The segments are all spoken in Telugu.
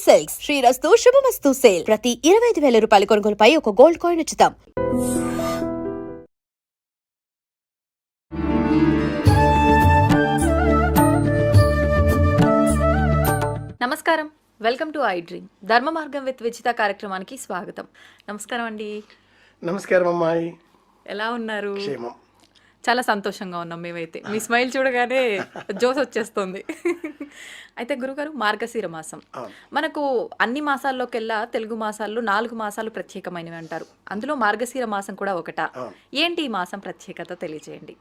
సిల్క్స్ శ్రీరస్తు శుభమస్తు సేల్. ప్రతి 25,000 రూపాయల కొనుగోలుపై ఒక గోల్డ్ కాయిన్ ఉచితం. నమస్కారం, వెల్కమ్ టు ఐ డ్రీమ్. ధర్మ మార్గం విత్ విజిత కార్యక్రమానికి స్వాగతం. నమస్కారం అండి. నమస్కారం అమ్మాయి, ఎలా ఉన్నారు? క్షేమం. చాలా సంతోషంగా ఉన్నాం మేమైతే. మీ స్మైల్ చూడగానే జోస్ వచ్చేస్తుంది. అయితే గురుగారు, మార్గశిర మాసం మనకు అన్ని మాసాల్లోకెల్లా తెలుగు మాసాల్లో 4 మాసాలు ప్రత్యేకమైనవి అంటారు. అందులో మార్గశిర మాసం కూడా ఒకటా? ఏంటి ఈ మాసం ప్రత్యేకత తెలియజేయండి.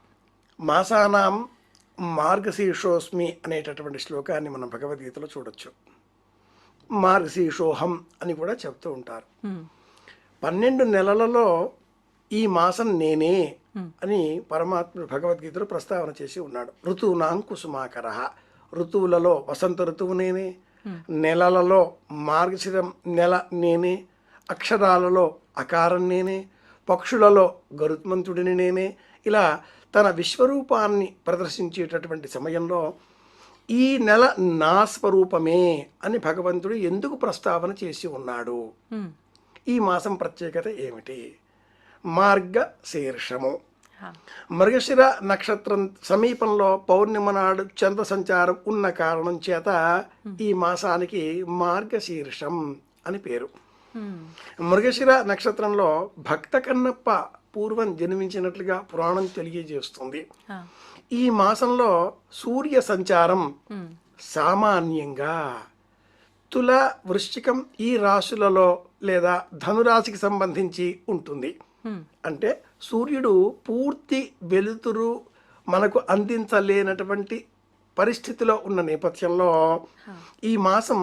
మాసానాం మార్గశీర్షోస్మి అనేటటువంటి శ్లోకాన్ని మనం భగవద్గీతలో చూడొచ్చు. మార్గశీర్షోహం అని కూడా చెప్తూ ఉంటారు. 12 నెలలలో ఈ మాసం నేనే అని పరమాత్ముడు భగవద్గీతలో ప్రస్తావన చేసి ఉన్నాడు. ఋతువునాం కుసుమాకర, ఋతువులలో వసంత ఋతువు నేనే, నెలలలో మార్గశిరం నెల నేనే, అక్షరాలలో అకారం నేనే, పక్షులలో గరుత్మంతుడిని నేనే. ఇలా తన విశ్వరూపాన్ని ప్రదర్శించేటటువంటి సమయంలో ఈ నెల నా స్వరూపమే అని భగవంతుడు ఎందుకు ప్రస్తావన చేసి ఉన్నాడు? ఈ మాసం ప్రత్యేకత ఏమిటి? మార్గశీర్షము. మృగశిర నక్షత్రం సమీపంలో పౌర్ణిమ నాడు చంద్ర సంచారం ఉన్న కారణం చేత ఈ మాసానికి మార్గశీర్షం అని పేరు. మృగశిర నక్షత్రంలో భక్త కన్నప్ప పూర్వం జన్మించినట్లుగా పురాణం తెలియజేస్తుంది. ఈ మాసంలో సూర్య సంచారం సామాన్యంగా తుల, వృశ్చికం ఈ రాశులలో లేదా ధనురాశికి సంబంధించి ఉంటుంది. అంటే సూర్యుడు పూర్తి వెలుతురు మనకు అందించలేనటువంటి పరిస్థితిలో ఉన్న నేపథ్యంలో ఈ మాసం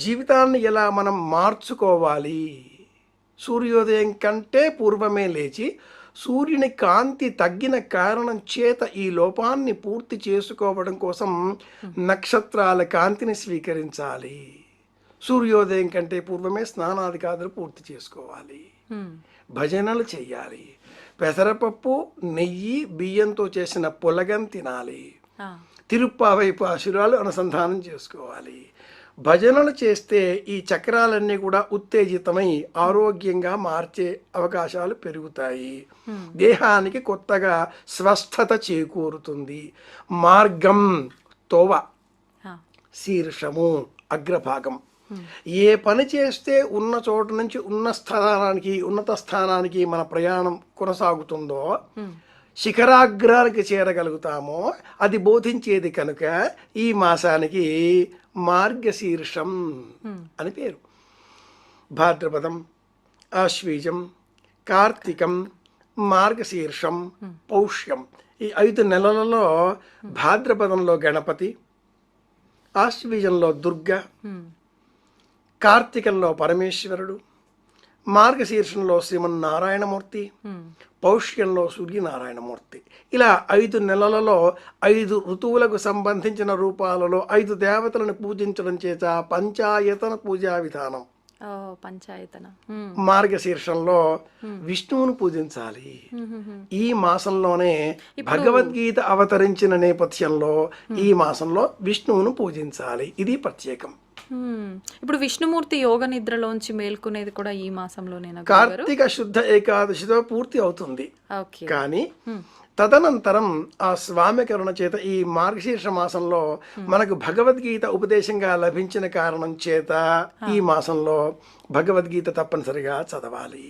జీవితాన్ని ఎలా మనం మార్చుకోవాలి, సూర్యోదయం కంటే పూర్వమే లేచి సూర్యుని కాంతి తగ్గిన కారణం చేత ఈ లోపాన్ని పూర్తి చేసుకోవడం కోసం నక్షత్రాల కాంతిని స్వీకరించాలి. సూర్యోదయం కంటే పూర్వమే స్నానాధికారులు పూర్తి చేసుకోవాలి, భజనలు చెయ్యాలి, పెసరపప్పు, నెయ్యి, బియ్యంతో చేసిన పులగం తినాలి, తిరుప్పావై పాశురాలు అనుసంధానం చేసుకోవాలి. భజనలు చేస్తే ఈ చక్రాలన్నీ కూడా ఉత్తేజితమై ఆరోగ్యంగా మార్చే అవకాశాలు పెరుగుతాయి. దేహానికి కొత్తగా స్వస్థత చేకూరుతుంది. మార్గం తోవ, శీర్షము అగ్రభాగం. ఏ పని చేస్తే ఉన్న చోటు నుంచి ఉన్నత స్థానానికి మన ప్రయాణం కొనసాగుతుందో, శిఖరాగ్రానికి చేరగలుగుతామో అది బోధించేది కనుక ఈ మాసానికి మార్గశీర్షం అని పేరు. భాద్రపదం, ఆశ్వీజం, కార్తీకం, మార్గశీర్షం, పౌష్యం ఈ 5 నెలలలో భాద్రపదంలో గణపతి, ఆశ్వీజంలో దుర్గ, కార్తీకంలో పరమేశ్వరుడు, మార్గశీర్షంలో శ్రీమన్నారాయణమూర్తి, పౌష్యంలో సూర్యనారాయణమూర్తి. ఇలా 5 నెలలలో 5 ఋతువులకు సంబంధించిన రూపాలలో 5 దేవతలను పూజించడం చేత పంచాయతన పూజా విధానం. మార్గశీర్షంలో విష్ణువును పూజించాలి. ఈ మాసంలోనే భగవద్గీత అవతరించిన నేపథ్యంలో ఈ మాసంలో విష్ణువును పూజించాలి. ఇది ప్రత్యేకం. ఇప్పుడు విష్ణుమూర్తి యోగ నిద్రలోంచి మేల్కొనేది కూడా ఈ మాసంలోనే కార్తీక శుద్ధ ఏకాదశితో పూర్తి అవుతుంది. కానీ తదనంతరం ఆ స్వామి కరుణ చేత ఈ మార్గశీర్ష మాసంలో మనకు భగవద్గీత ఉపదేశంగా లభించిన కారణం చేత ఈ మాసంలో భగవద్గీత తప్పనిసరిగా చదవాలి.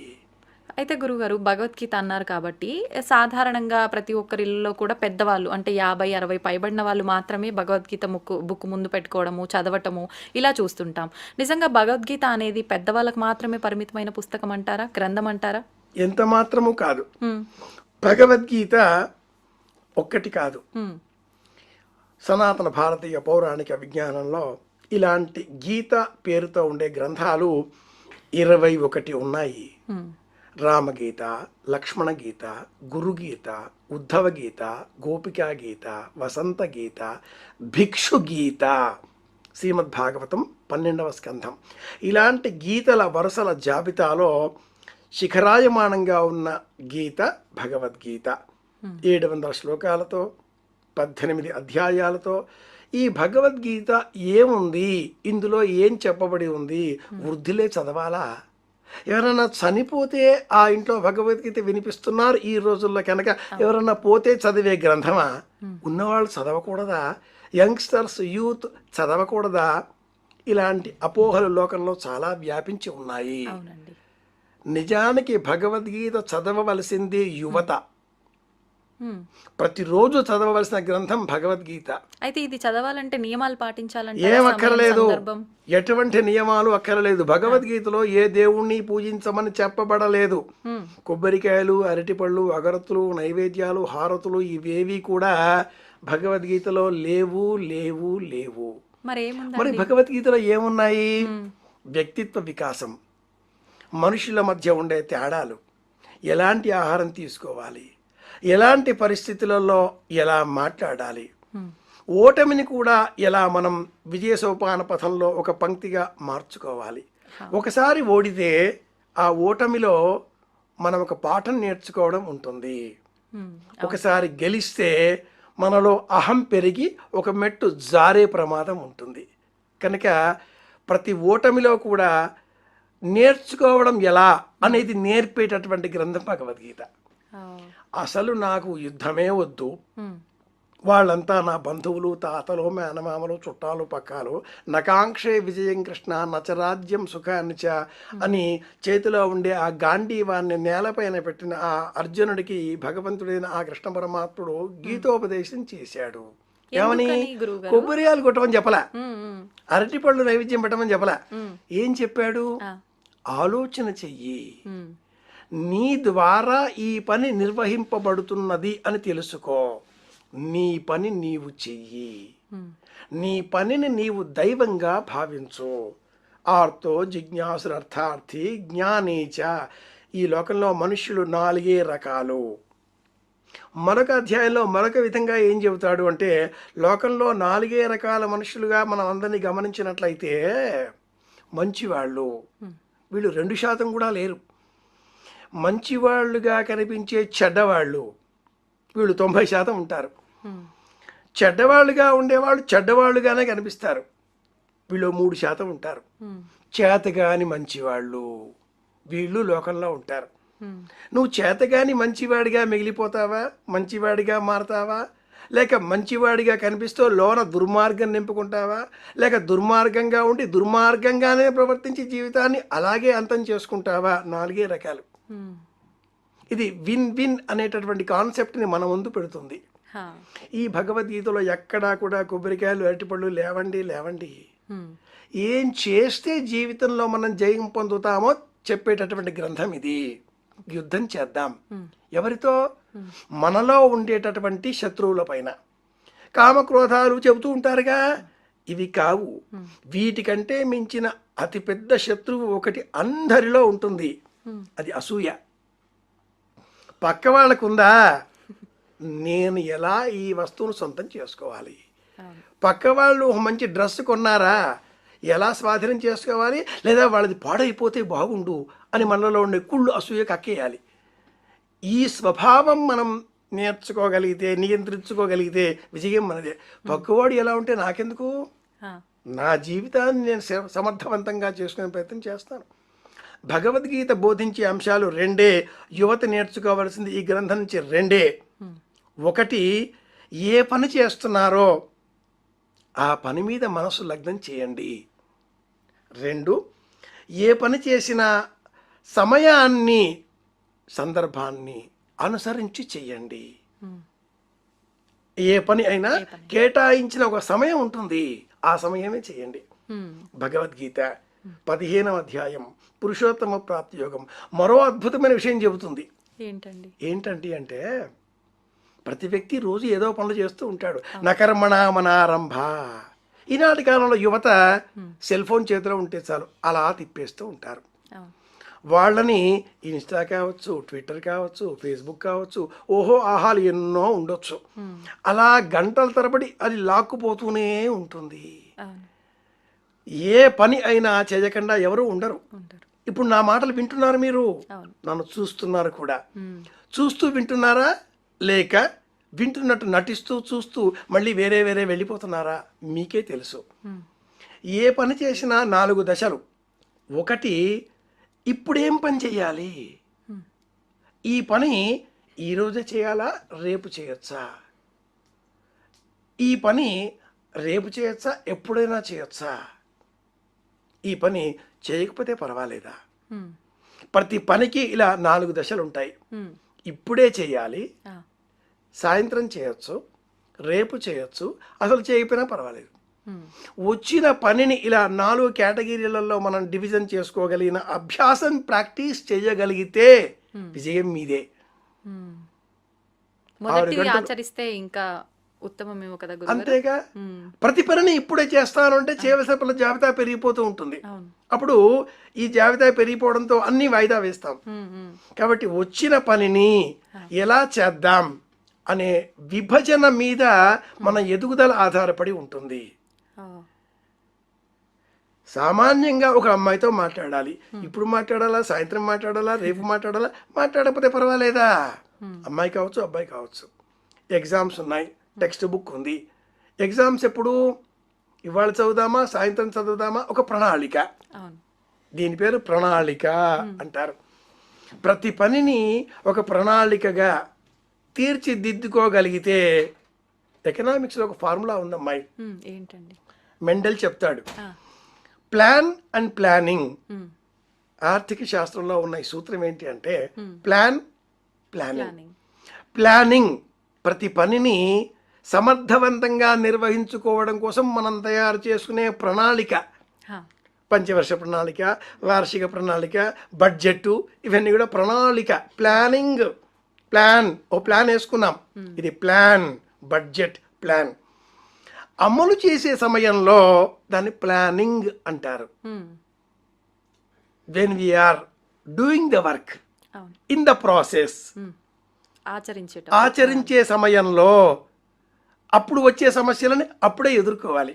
అయితే గురుగారు, భగవద్గీత అన్నారు కాబట్టి సాధారణంగా ప్రతి ఒక్కరిలో కూడా పెద్దవాళ్ళు అంటే 50-60 పైబడిన వాళ్ళు మాత్రమే భగవద్గీత బుక్ ముందు పెట్టుకోవడము, చదవటము ఇలా చూస్తుంటాం. నిజంగా భగవద్గీత అనేది పెద్దవాళ్ళకు మాత్రమే పరిమితమైన పుస్తకం అంటారా, గ్రంథం అంటారా? ఎంత మాత్రము కాదు. భగవద్గీత ఒక్కటి కాదు. సనాతన భారతీయ పౌరాణిక విజ్ఞానంలో ఇలాంటి గీత పేరుతో ఉండే గ్రంథాలు 21 ఉన్నాయి. రామగీత, లక్ష్మణ గీత, గురుగీత, ఉద్ధవ గీత, గోపికా గీత, వసంత గీత, భిక్షు గీత, శ్రీమద్భాగవతం 12వ స్కంధం. ఇలాంటి గీతల వరుసల జాబితాలో శిఖరాయమానంగా ఉన్న గీత భగవద్గీత. 700 శ్లోకాలతో 18 అధ్యాయాలతో ఈ భగవద్గీత ఏముంది, ఇందులో ఏం చెప్పబడి ఉంది, వృద్ధులే చదవాలా? ఎవరైనా చనిపోతే ఆ ఇంట్లో భగవద్గీత వినిపిస్తున్నారు ఈ రోజుల్లో కనుక ఎవరన్నా పోతే చదివే గ్రంథమా? ఉన్నవాళ్ళు చదవకూడదా? Youngsters youth చదవకూడదా? ఇలాంటి అపోహలు లోకంలో చాలా వ్యాపించి ఉన్నాయి. అవునండి. నిజానికి భగవద్గీత చదవవలసింది యువత. హ్మ్. ప్రతిరోజు చదవవలసిన గ్రంథం భగవద్గీత. అయితే ఇది చదవాలంటే నియమాలు పాటించాలంటే ఏం అక్కర్లేదు, సందర్భం? ఎటువంటి నియమాలు అక్కర్లేదు. భగవద్గీతలో ఏ దేవుణ్ణి పూజించమని చెప్పబడలేదు. కొబ్బరికాయలు, అరటిపళ్ళు, అగరత్తులు, నైవేద్యాలు, హారతులు ఇవేవి కూడా భగవద్గీతలో లేవు లేవు లేవు. మరి మరి భగవద్గీతలో ఏమున్నాయి? వ్యక్తిత్వ వికాసం, మనుషుల మధ్య ఉండే తేడాలు, ఎలాంటి ఆహారం తీసుకోవాలి, ఎలాంటి పరిస్థితులలో ఎలా మాట్లాడాలి, ఓటమిని కూడా ఎలా మనం విజయ సోపాన పథంలో ఒక పంక్తిగా మార్చుకోవాలి. ఒకసారి ఓడితే ఆ ఓటమిలో మనం ఒక పాఠం నేర్చుకోవడం ఉంటుంది. ఒకసారి గెలిస్తే మనలో అహం పెరిగి ఒక మెట్టు జారే ప్రమాదం ఉంటుంది. కనుక ప్రతి ఓటమిలో కూడా నేర్చుకోవడం ఎలా అనేది నేర్పేటటువంటి గ్రంథం భగవద్గీత. అసలు నాకు యుద్ధమే వద్దు, వాళ్ళంతా నా బంధువులు, తాతలు, మేనమామలు, చుట్టాలు, పక్కాలు, నకాంక్షే విజయం కృష్ణ నచరాజ్యం సుఖాన్నిచ అని చేతిలో ఉండే ఆ గాంధీవాన్ని నేలపైన పెట్టిన ఆ అర్జునుడికి భగవంతుడైన ఆ కృష్ణ పరమాత్ముడు గీతోపదేశం చేశాడు. ఏమని? కొబ్బరియాలు కొట్టమని చెప్పలా, అరటిపళ్ళు నైవేద్యం పెట్టమని చెప్పలా. ఏం చెప్పాడు? ఆలోచన చెయ్యి, నీ ద్వారా ఈ పని నిర్వహింపబడుతున్నది అని తెలుసుకో, నీ పని నీవు చెయ్యి, నీ పనిని నీవు దైవంగా భావించు. ఆర్తో జిజ్ఞాసురర్థార్థి జ్ఞానీచ. ఈ లోకంలో మనుష్యులు 4 రకాలు. మరొక అధ్యాయంలో మరొక విధంగా ఏం చెబుతాడు అంటే, లోకంలో 4 రకాల మనుషులుగా మనం అందరినీ గమనించినట్లయితే మంచివాళ్ళు, వీళ్ళు 2% కూడా లేరు. మంచివాళ్ళుగా కనిపించే చెడ్డవాళ్ళు, వీళ్ళు 90% ఉంటారు. చెడ్డవాళ్ళుగా ఉండేవాళ్ళు చెడ్డవాళ్ళుగానే కనిపిస్తారు, వీళ్ళు 3% ఉంటారు. చేతగాని మంచివాళ్ళు, వీళ్ళు లోకంలో ఉంటారు. నువ్వు చేతగాని మంచివాడిగా మిగిలిపోతావా, మంచివాడిగా మారతావా, లేక మంచివాడిగా కనిపిస్తూ లోన దుర్మార్గం నింపుకుంటావా, లేక దుర్మార్గంగా ఉండి దుర్మార్గంగానే ప్రవర్తించి జీవితాన్ని అలాగే అంతం చేసుకుంటావా? 4 రకాలు. ఇది విన్ విన్ అనేటటువంటి కాన్సెప్ట్ని మన ముందు పెడుతుంది ఈ భగవద్గీతలో. ఎక్కడా కూడా కొబ్బరికాయలు, అరటిపళ్ళు లేవండి లేవండి, ఏం చేస్తే జీవితంలో మనం జయం పొందుతామో చెప్పేటటువంటి గ్రంథం ఇది. యుద్ధం చేద్దాం. ఎవరితో? మనలో ఉండేటటువంటి శత్రువుల పైన. కామక్రోధాలు చెబుతూ ఉంటారుగా, ఇవి కావు. వీటికంటే మించిన అతిపెద్ద శత్రువు ఒకటి అందరిలో ఉంటుంది, అది అసూయ. పక్క వాళ్ళకుందా, నేను ఎలా ఈ వస్తువును సొంతం చేసుకోవాలి, పక్క వాళ్ళు ఒక మంచి డ్రెస్ కొన్నారా, ఎలా స్వాధీనం చేసుకోవాలి, లేదా వాళ్ళది పాడైపోతే బాగుండు అని మనలో ఉండే కుళ్ళు అసూయ కక్కేయాలి. ఈ స్వభావం మనం నేర్చుకోగలిగితే, నియంత్రించుకోగలిగితే విజయం మనదే. పక్కవాడు ఎలా ఉంటే నాకెందుకు, నా జీవితాన్ని నేను సమర్థవంతంగా చేసుకునే ప్రయత్నం చేస్తాను. భగవద్గీత బోధించే అంశాలు 2. యువత నేర్చుకోవాల్సింది ఈ గ్రంథం నుంచి 2. 1, ఏ పని చేస్తున్నారో ఆ పని మీద మనసు లగ్నం చేయండి. 2, ఏ పని చేసినా సమయాన్ని, సందర్భాన్ని అనుసరించి చెయ్యండి. ఏ పని అయినా కేటాయించిన ఒక సమయం ఉంటుంది, ఆ సమయమే చేయండి. భగవద్గీత 15వ అధ్యాయం పురుషోత్తమ ప్రాప్తి యోగం మరో అద్భుతమైన విషయం చెబుతుంది. ఏంటండి అంటే, ప్రతి వ్యక్తి రోజు ఏదో పనులు చేస్తూ ఉంటాడు. నకర్మణ మనారంభ. ఈనాటి కాలంలో యువత సెల్ ఫోన్ చేతిలో ఉంటే చాలు అలా తిప్పేస్తూ ఉంటారు. వాళ్ళని ఇన్స్టా కావచ్చు, ట్విట్టర్ కావచ్చు, ఫేస్బుక్ కావచ్చు, ఓహో ఆహాలు ఎన్నో ఉండొచ్చు. అలా గంటల తరబడి అది లాక్కుపోతూనే ఉంటుంది. ఏ పని అయినా చేయకుండా ఎవరు ఉండరు. ఇప్పుడు నా మాటలు వింటున్నారు మీరు, నన్ను చూస్తున్నారు కూడా. చూస్తూ వింటున్నారా, లేక వింటున్నట్టు నటిస్తూ చూస్తూ మళ్ళీ వేరే వేరే వెళ్ళిపోతున్నారా? మీకే తెలుసు. ఏ పని చేసినా 4 దశలు. ఒకటి, ఇప్పుడేం పని చేయాలి? ఈ పని ఈరోజే చేయాలా, రేపు చేయొచ్చా? ఈ పని రేపు చేయొచ్చా, ఎప్పుడైనా చేయొచ్చా? ఈ పని చేయకపోతే పర్వాలేదా? ప్రతి పనికి ఇలా 4 దశలు ఉంటాయి. ఇప్పుడే చేయాలి, సాయంత్రం చేయొచ్చు, రేపు చేయొచ్చు, అసలు చేయకపోయినా పర్వాలేదు. వచ్చిన పనిని ఇలా 4 కేటగిరీలలో మనం డివిజన్ చేసుకోగలిగిన అభ్యాసం, ప్రాక్టీస్ చేయగలిగితే విజయం మీదే. మొదటిది ఆచరిస్తే ఇంకా ఉత్తమమేమో కదా గురుగారు. అంతేగా, ప్రతి పనిని ఇప్పుడే చేస్తాను అంటే చేయవలసిన పనుల జాబితా పెరిగిపోతూ ఉంటుంది. అప్పుడు ఈ జాబితా పెరిగిపోవడంతో అన్ని వాయిదా వేస్తాం. కాబట్టి వచ్చిన పనిని ఎలా చేద్దాం అనే విభజన మీద మన ఎదుగుదల ఆధారపడి ఉంటుంది. సామాన్యంగా ఒక అమ్మాయితో మాట్లాడాలి, ఇప్పుడు మాట్లాడాలా, సాయంత్రం మాట్లాడాలా, రేపు మాట్లాడాలా, మాట్లాడకపోతే పర్వాలేదా? అమ్మాయి కావచ్చు, అబ్బాయి కావచ్చు. ఎగ్జామ్స్ ఉన్నాయి, టెక్స్ట్ బుక్ ఉంది. ఎగ్జామ్స్ ఎప్పుడు? ఇవాళ చదువుదామా, సాయంత్రం చదువుదామా? ఒక ప్రణాళిక. దీని పేరు ప్రణాళిక అంటారు. ప్రతి పనిని ఒక ప్రణాళికగా తీర్చిదిద్దుకోగలిగితే, ఎకనామిక్స్లో ఒక ఫార్ములా ఉందమ్మాయి, ఏంటండి? మెండల్ చెప్తాడు, ప్లాన్ అండ్ ప్లానింగ్. ఆర్థిక శాస్త్రంలో ఉన్న ఈ సూత్రం ఏంటి అంటే ప్లాన్, ప్లానింగ్. ప్లానింగ్ ప్రతి పనిని సమర్థవంతంగా నిర్వహించుకోవడం కోసం మనం తయారు చేసుకునే ప్రణాళిక. పంచవర్ష ప్రణాళిక, వార్షిక ప్రణాళిక, బడ్జెట్, ఇవన్నీ కూడా ప్రణాళిక. ప్లానింగ్, ప్లాన్, ఓ ప్లాన్ వేసుకున్నాం, ఇది ప్లాన్, బడ్జెట్, ప్లాన్. అమలు చేసే సమయంలో దాన్ని ప్లానింగ్ అంటారు. When we are doing the work, in the process, ఆచరించే సమయంలో అప్పుడు వచ్చే సమస్యలని అప్పుడే ఎదుర్కోవాలి.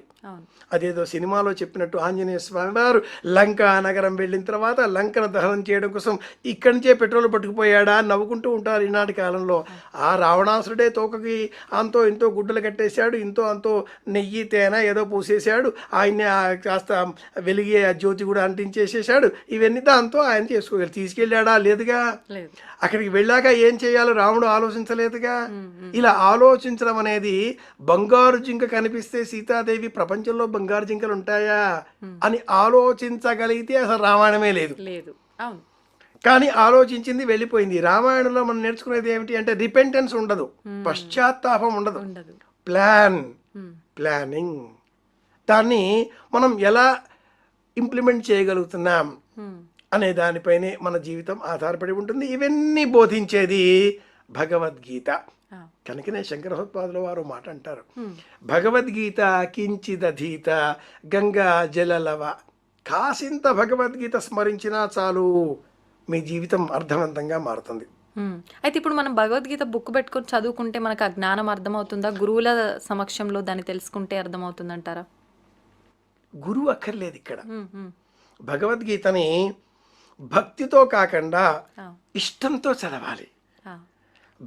అదేదో సినిమాలో చెప్పినట్టు ఆంజనేయ స్వామి వారు లంకా నగరం వెళ్ళిన తర్వాత లంకను దహనం చేయడం కోసం ఇక్కడి నుంచే పెట్రోల్ పట్టుకుపోయాడా అని నవ్వుకుంటూ ఉంటారు ఈనాటి కాలంలో. ఆ రావణాసురుడే తోకకి అంతో ఇంతో గుడ్డలు కట్టేశాడు, ఇంతో అంతో నెయ్యి తేనె ఏదో పూసేశాడు, ఆయన్ని కాస్త వెలిగే ఆ జ్యోతి కూడా అంటించేసేసాడు. ఇవన్నీ దాంతో ఆయన చేసుకోగలి తీసుకెళ్ళాడా? లేదుగా. అక్కడికి వెళ్ళాక ఏం చేయాలో రాముడు ఆలోచించలేదుగా. ఇలా ఆలోచించడం అనేది, బంగారు జింక కనిపిస్తే సీతాదేవి ప్రపంచంలో బంగారు జింకలు ఉంటాయా అని ఆలోచించగలిగితే అసలు రామాయణమే లేదు. కానీ ఆలోచించింది, వెళ్ళిపోయింది. రామాయణంలో మనం నేర్చుకునేది ఏమిటి అంటే రిపెంటెన్స్ ఉండదు, పశ్చాత్తాపం ఉండదు. Plan, planning. దాన్ని మనం ఎలా ఇంప్లిమెంట్ చేయగలుగుతున్నాం అనే దానిపైనే మన జీవితం ఆధారపడి ఉంటుంది. ఇవన్నీ బోధించేది భగవద్గీత. కనుకనే శంకరభగవత్పాదుల వారు మాట అంటారు, భగవద్గీత కించిదధీత గంగా జలలవ. కాసింత భగవద్గీత స్మరించినా చాలు, మీ జీవితం అర్థవంతంగా మారుతుంది. అయితే ఇప్పుడు మనం భగవద్గీత బుక్ పెట్టుకొని చదువుకుంటే మనకు ఆ జ్ఞానం అర్థమవుతుందా? గురువుల సమక్షంలో దాన్ని తెలుసుకుంటే అర్థమవుతుందంటారా? గురువు అక్కర్లేదు ఇక్కడ. భగవద్గీతని భక్తితో కాకుండా ఇష్టంతో చదవాలి.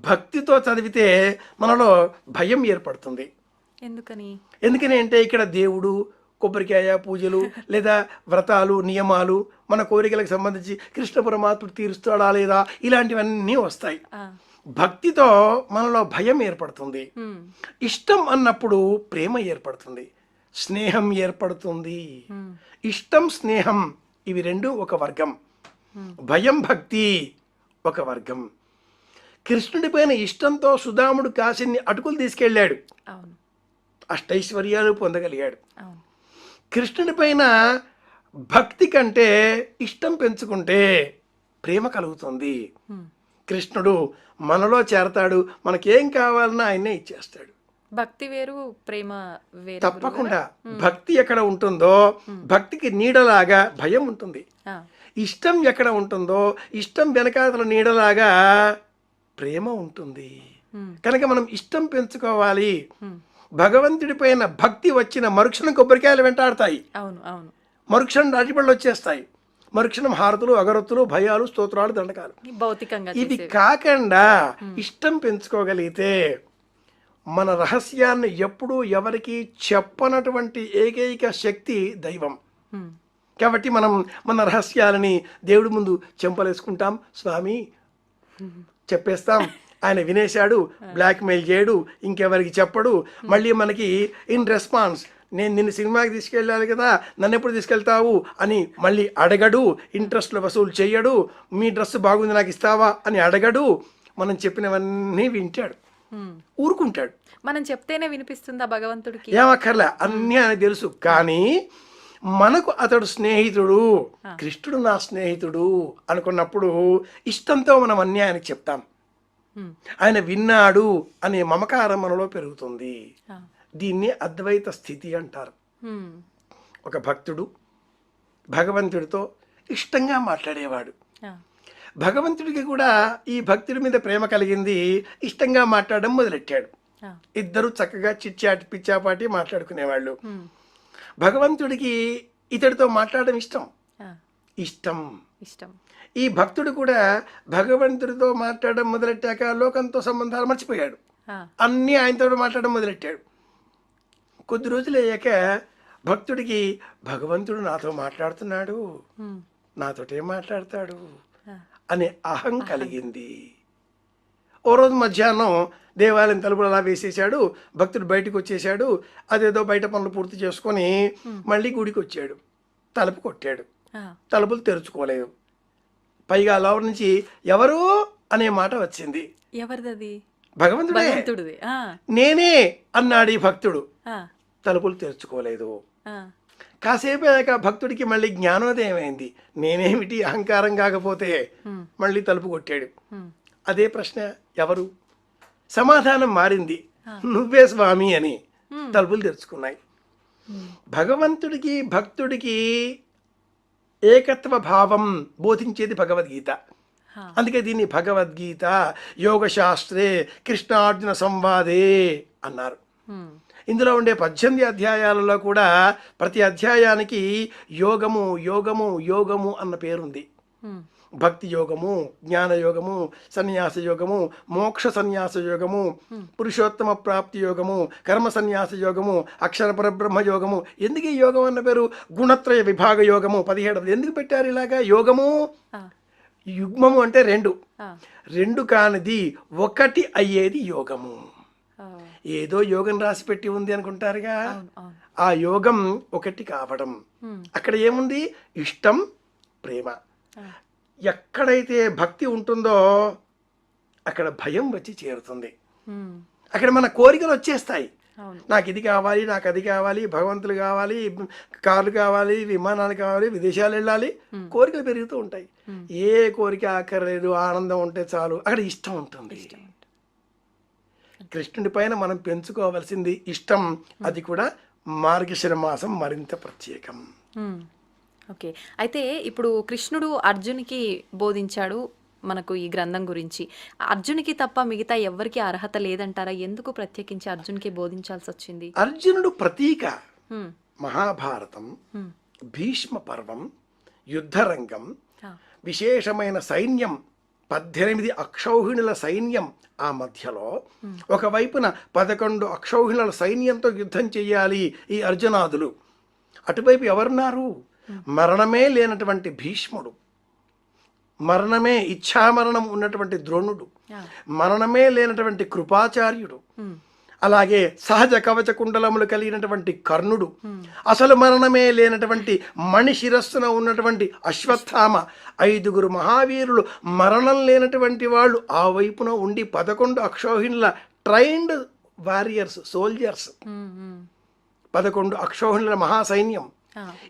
భక్తితో చదివితే మనలో భయం ఏర్పడుతుంది. ఎందుకని అంటే ఇక్కడ దేవుడు, కొబ్బరికాయ పూజలు, లేదా వ్రతాలు, నియమాలు, మన కోరికలకు సంబంధించి కృష్ణ పరమాత్ముడు తీరుస్తాడా లేదా, ఇలాంటివన్నీ వస్తాయి. భక్తితో మనలో భయం ఏర్పడుతుంది. ఇష్టం అన్నప్పుడు ప్రేమ ఏర్పడుతుంది, స్నేహం ఏర్పడుతుంది. ఇష్టం, స్నేహం ఇవి రెండు ఒక వర్గం. భయం, భక్తి ఒక వర్గం. కృష్ణుడి పైన ఇష్టంతో సుధాముడు కాశీని అటుకులు తీసుకెళ్ళాడు, అష్టైశ్వర్యాలు పొందగలిగాడు. కృష్ణుడి పైన భక్తి కంటే ఇష్టం పెంచుకుంటే ప్రేమ కలుగుతుంది. కృష్ణుడు మనలో చేరతాడు, మనకేం కావాలన్నా ఆయనే ఇచ్చేస్తాడు. భక్తి వేరు, ప్రేమ వేరు. తప్పకుండా. భక్తి ఎక్కడ ఉంటుందో భక్తికి నీడలాగా భయం ఉంటుంది. ఇష్టం ఎక్కడ ఉంటుందో ఇష్టం వెనకాతల నీడలాగా ప్రేమ ఉంటుంది. కనుక మనం ఇష్టం పెంచుకోవాలి. భగవంతుడి పైన భక్తి వచ్చిన మరుక్షణం కొబ్బరికాయలు వెంటాడతాయి, మరుక్షణం రాటిపళ్ళు వచ్చేస్తాయి, మరుక్షణం హారతులు, అగరత్తులు, భయాలు, స్తోత్రాలు, దండకాలు. భౌతికంగా ఇది కాకుండా ఇష్టం పెంచుకోగలిగితే మన రహస్యాన్ని ఎప్పుడూ ఎవరికి చెప్పనటువంటి ఏకైక శక్తి దైవం. కాబట్టి మనం మన రహస్యాలని దేవుడి ముందు చెంపలేసుకుంటాం, స్వామి చెప్పేస్తాం, ఆయన వినేశాడు, బ్లాక్మెయిల్ చేయడు, ఇంకెవరికి చెప్పడు. మళ్ళీ మనకి ఇన్ రెస్పాన్స్ నేను నిన్ను సినిమాకి తీసుకెళ్ళాలి కదా, నన్ను ఎప్పుడు తీసుకెళ్తావు అని మళ్ళీ అడగడు, ఇంట్రెస్ట్లో వసూలు చేయడు, మీ డ్రెస్ బాగుంది నాకు ఇస్తావా అని అడగడు. మనం చెప్పినవన్నీ వింటాడు, ఊరుకుంటాడు. మనం చెప్తేనే వినిపిస్తుందా భగవంతుడికి? ఏమక్కర్లే, అన్నీ ఆయన తెలుసు. కానీ మనకు అతడు స్నేహితుడు, కృష్ణుడు నా స్నేహితుడు అనుకున్నప్పుడు ఇష్టంతో మనం అన్నీ ఆయనకి చెప్తాం. ఆయన విన్నాడు అనే మమకారం మనలో పెరుగుతుంది. దీన్ని అద్వైత స్థితి అంటారు. ఒక భక్తుడు భగవంతుడితో ఇష్టంగా మాట్లాడేవాడు. భగవంతుడికి కూడా ఈ భక్తుడి మీద ప్రేమ కలిగింది, ఇష్టంగా మాట్లాడడం మొదలెట్టాడు. ఇద్దరు చక్కగా చిచ్చాటి పిచ్చాపాటి మాట్లాడుకునేవాళ్ళు. భగవంతుడికి ఇతడితో మాట్లాడడం ఇష్టం. ఈ భక్తుడు కూడా భగవంతుడితో మాట్లాడడం మొదలెట్టాక లోకంతో సంబంధాలు మర్చిపోయాడు, అన్నీ ఆయనతో మాట్లాడడం మొదలెట్టాడు. కొద్ది రోజులు అయ్యాక భక్తుడికి భగవంతుడు నాతో మాట్లాడుతున్నాడు, నాతోటేం మాట్లాడతాడు అనే అహం కలిగింది. ఓ రోజు మధ్యాహ్నం దేవాలయం తలుపులు అలా వేసేసాడు, భక్తుడు బయటకు వచ్చేసాడు. అదేదో బయట పనులు పూర్తి చేసుకొని మళ్ళీ గుడికి వచ్చాడు. తలుపు కొట్టాడు, తలుపులు తెరుచుకోలేదు. పైగా లోపల నుంచి ఎవరు అనే మాట వచ్చింది. ఎవరిది? భగవంతుడే. నేనే అన్నాడు ఈ భక్తుడు. తలుపులు తెరుచుకోలేదు. కాసేపు అయ్యాక భక్తుడికి మళ్ళీ జ్ఞానోదయం అయింది. నేనేమిటి అహంకారం కాకపోతే? మళ్ళీ తలుపు కొట్టాడు. అదే ప్రశ్న, ఎవరు? సమాధానం మారింది, నువ్వే స్వామి అని. తలుపులు తెరుచుకున్నాయి. భగవంతుడికి భక్తుడికి ఏకత్వ భావం బోధించేది భగవద్గీత. అందుకే దీన్ని భగవద్గీత యోగశాస్త్రే కృష్ణార్జున సంవాదే అన్నారు. ఇందులో ఉండే 18 అధ్యాయాలలో కూడా ప్రతి అధ్యాయానికి యోగము యోగము యోగము అన్న పేరుంది. భక్తి యోగము, జ్ఞాన యోగము, సన్యాస యోగము, మోక్ష సన్యాస యోగము, పురుషోత్తమ ప్రాప్తి యోగము, కర్మ సన్యాస యోగము, అక్షర పరబ్రహ్మ యోగము. ఎందుకు ఈ యోగం అన్న పేరు? గుణత్రయ విభాగ యోగము 17. ఎందుకు పెట్టారు ఇలాగా యోగము? యుగ్మము అంటే రెండు కానిది ఒకటి అయ్యేది యోగము. ఏదో యోగం రాసి పెట్టి ఉంది అనుకుంటారుగా, ఆ యోగం ఒకటి కావడం. అక్కడ ఏముంది? ఇష్టం, ప్రేమ. ఎక్కడైతే భక్తి ఉంటుందో అక్కడ భయం వచ్చి చేరుతుంది. అక్కడ మన కోరికలు వచ్చేస్తాయి. నాకు ఇది కావాలి, నాకు అది కావాలి, భగవంతులు కావాలి, కార్లు కావాలి, విమానాలు కావాలి, విదేశాలు వెళ్ళాలి, కోరికలు పెరుగుతూ ఉంటాయి. ఏ కోరిక ఆఖరలేదు, ఆనందం ఉంటే చాలు. అక్కడ ఇష్టం ఉంటుంది. కృష్ణుడి పైన మనం పెంచుకోవాల్సింది ఇష్టం. అది కూడా మార్గశిర మాసం మరింత ప్రత్యేకం. ఓకే, అయితే ఇప్పుడు కృష్ణుడు అర్జునికి బోధించాడు మనకు ఈ గ్రంథం గురించి. అర్జునికి తప్ప మిగతా ఎవ్వరికి అర్హత లేదంటారా? ఎందుకు ప్రత్యేకించి అర్జునికి బోధించాల్సి వచ్చింది? అర్జునుడు ప్రతీక. మహాభారతం, భీష్మ పర్వం, యుద్ధరంగం, విశేషమైన సైన్యం, 18 అక్షౌహిణుల సైన్యం. ఆ మధ్యలో ఒకవైపున 11 అక్షౌహిణుల సైన్యంతో యుద్ధం చెయ్యాలి ఈ అర్జునాదులు. అటువైపు ఎవరున్నారు? మరణమే లేనటువంటి భీష్ముడు, మరణమే ఇచ్ఛామరణం ఉన్నటువంటి ద్రోణుడు, మరణమే లేనటువంటి కృపాచార్యుడు, అలాగే సహజ కవచ కుండలములు కలిగినటువంటి కర్ణుడు, అసలు మరణమే లేనటువంటి మణి శిరస్సున ఉన్నటువంటి అశ్వత్థామ. 5 మహావీరులు మరణం లేనటువంటి వాళ్ళు ఆ వైపున ఉండి 11 అక్షౌహిణుల ట్రైన్డ్ వారియర్స్, సోల్జర్స్, 11 అక్షౌహిణుల మహాసైన్యం.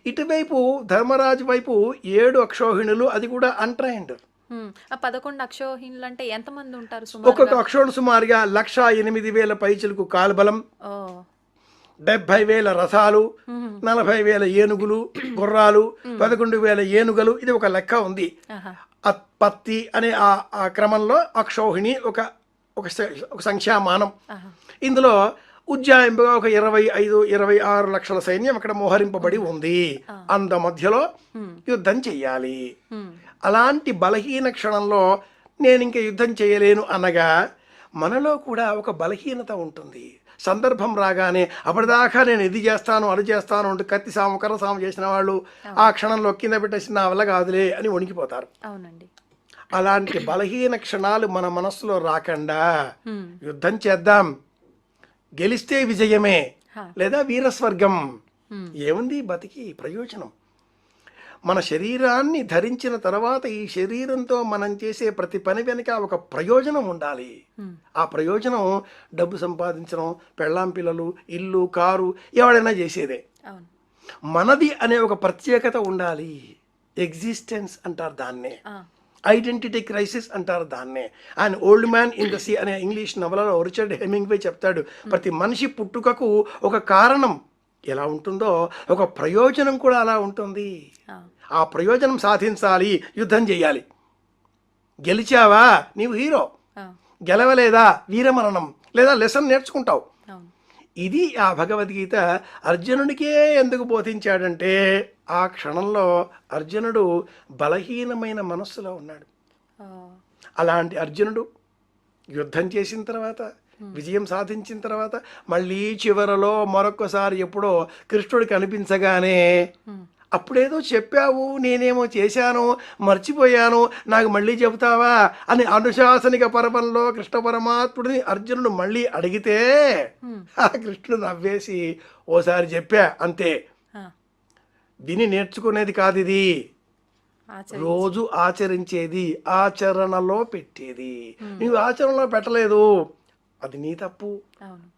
ఇటువైపు ధర్మరాజు వైపు 7 అక్షౌహిణులు, అది కూడా అన్ట్రైన్డ్. 11 అక్షౌహిణులు అంటే ఎంతమంది ఉంటారు? ఒక్కొక్క అక్షౌహిణుడు సుమారుగా 1,08,000 పైచిలకు కాల్బలం, 70,000 రథాలు, 40,000 ఏనుగులు, గుర్రాలు, 11,000 ఏనుగలు. ఇది ఒక లెక్క ఉంది. పత్తి అనే ఆ క్రమంలో అక్షౌహిణి ఒక సంఖ్యామానం. ఇందులో ఉజ్జాయింపుగా ఒక 25-26 లక్షల సైన్యం అక్కడ మోహరింపబడి ఉంది. అంత మధ్యలో యుద్ధం చెయ్యాలి. అలాంటి బలహీన క్షణంలో నేను ఇంకా యుద్ధం చేయలేను అనగా మనలో కూడా ఒక బలహీనత ఉంటుంది. సందర్భం రాగానే అప్పటిదాకా నేను ఇది చేస్తాను అది చేస్తాను అంటూ కత్తి సాము కర్ర సాము చేసిన వాళ్ళు ఆ క్షణంలో కింద పెట్టేసి నా వల్ల కాదులే అని వణికిపోతారు. అవునండి. అలాంటి బలహీన క్షణాలు మన మనస్సులో రాకుండా యుద్ధం చేద్దాం, గెలిస్తే విజయమే లేదా వీరస్వర్గం. ఏముంది బతికి ప్రయోజనం? మన శరీరాన్ని ధరించిన తర్వాత ఈ శరీరంతో మనం చేసే ప్రతి పని వెనుక ఒక ప్రయోజనం ఉండాలి. ఆ ప్రయోజనం డబ్బు సంపాదించడం, పెళ్ళాం పిల్లలు, ఇల్లు, కారు ఎవడైనా చేసేదే. మనది అనే ఒక ప్రత్యేకత ఉండాలి. ఎగ్జిస్టెన్స్ అంటారు దాన్నే, ఐడెంటిటీ క్రైసిస్ అంటారు దాన్నే. And old man in the sea అనే ఇంగ్లీష్ నవలలో రిచర్డ్ హెమింగ్వే చెప్తాడు, ప్రతి మనిషి పుట్టుకకు ఒక కారణం ఎలా ఉంటుందో ఒక ప్రయోజనం కూడా అలా ఉంటుంది. ఆ ప్రయోజనం సాధించాలి, యుద్ధం చేయాలి. గెలిచావా నీవు హీరో, గెలవలేదా వీరమరణం లేదా లెసన్ నేర్చుకుంటావు. ఇది ఆ భగవద్గీత అర్జునుడికే ఎందుకు బోధించాడంటే ఆ క్షణంలో అర్జునుడు బలహీనమైన మనస్సులో ఉన్నాడు. అలాంటి అర్జునుడు యుద్ధం చేసిన తర్వాత విజయం సాధించిన తర్వాత మళ్ళీ చివరలో మరొక్కసారి ఎప్పుడో కృష్ణుడికి అనిపించగానే అప్పుడేదో చెప్పావు, నేనేమో చేశాను, మర్చిపోయాను, నాకు మళ్ళీ చెబుతావా అని అనుశాసనిక పర్వంలో కృష్ణ పరమాత్ముడిని అర్జునుడు మళ్ళీ అడిగితే ఆ కృష్ణుడు నవ్వేసి ఓసారి చెప్పా అంతే, విని నేర్చుకునేది కాదు ఇది, రోజు ఆచరించేది, ఆచరణలో పెట్టేది. నీవు ఆచరణలో పెట్టలేదు, అది నీ తప్పు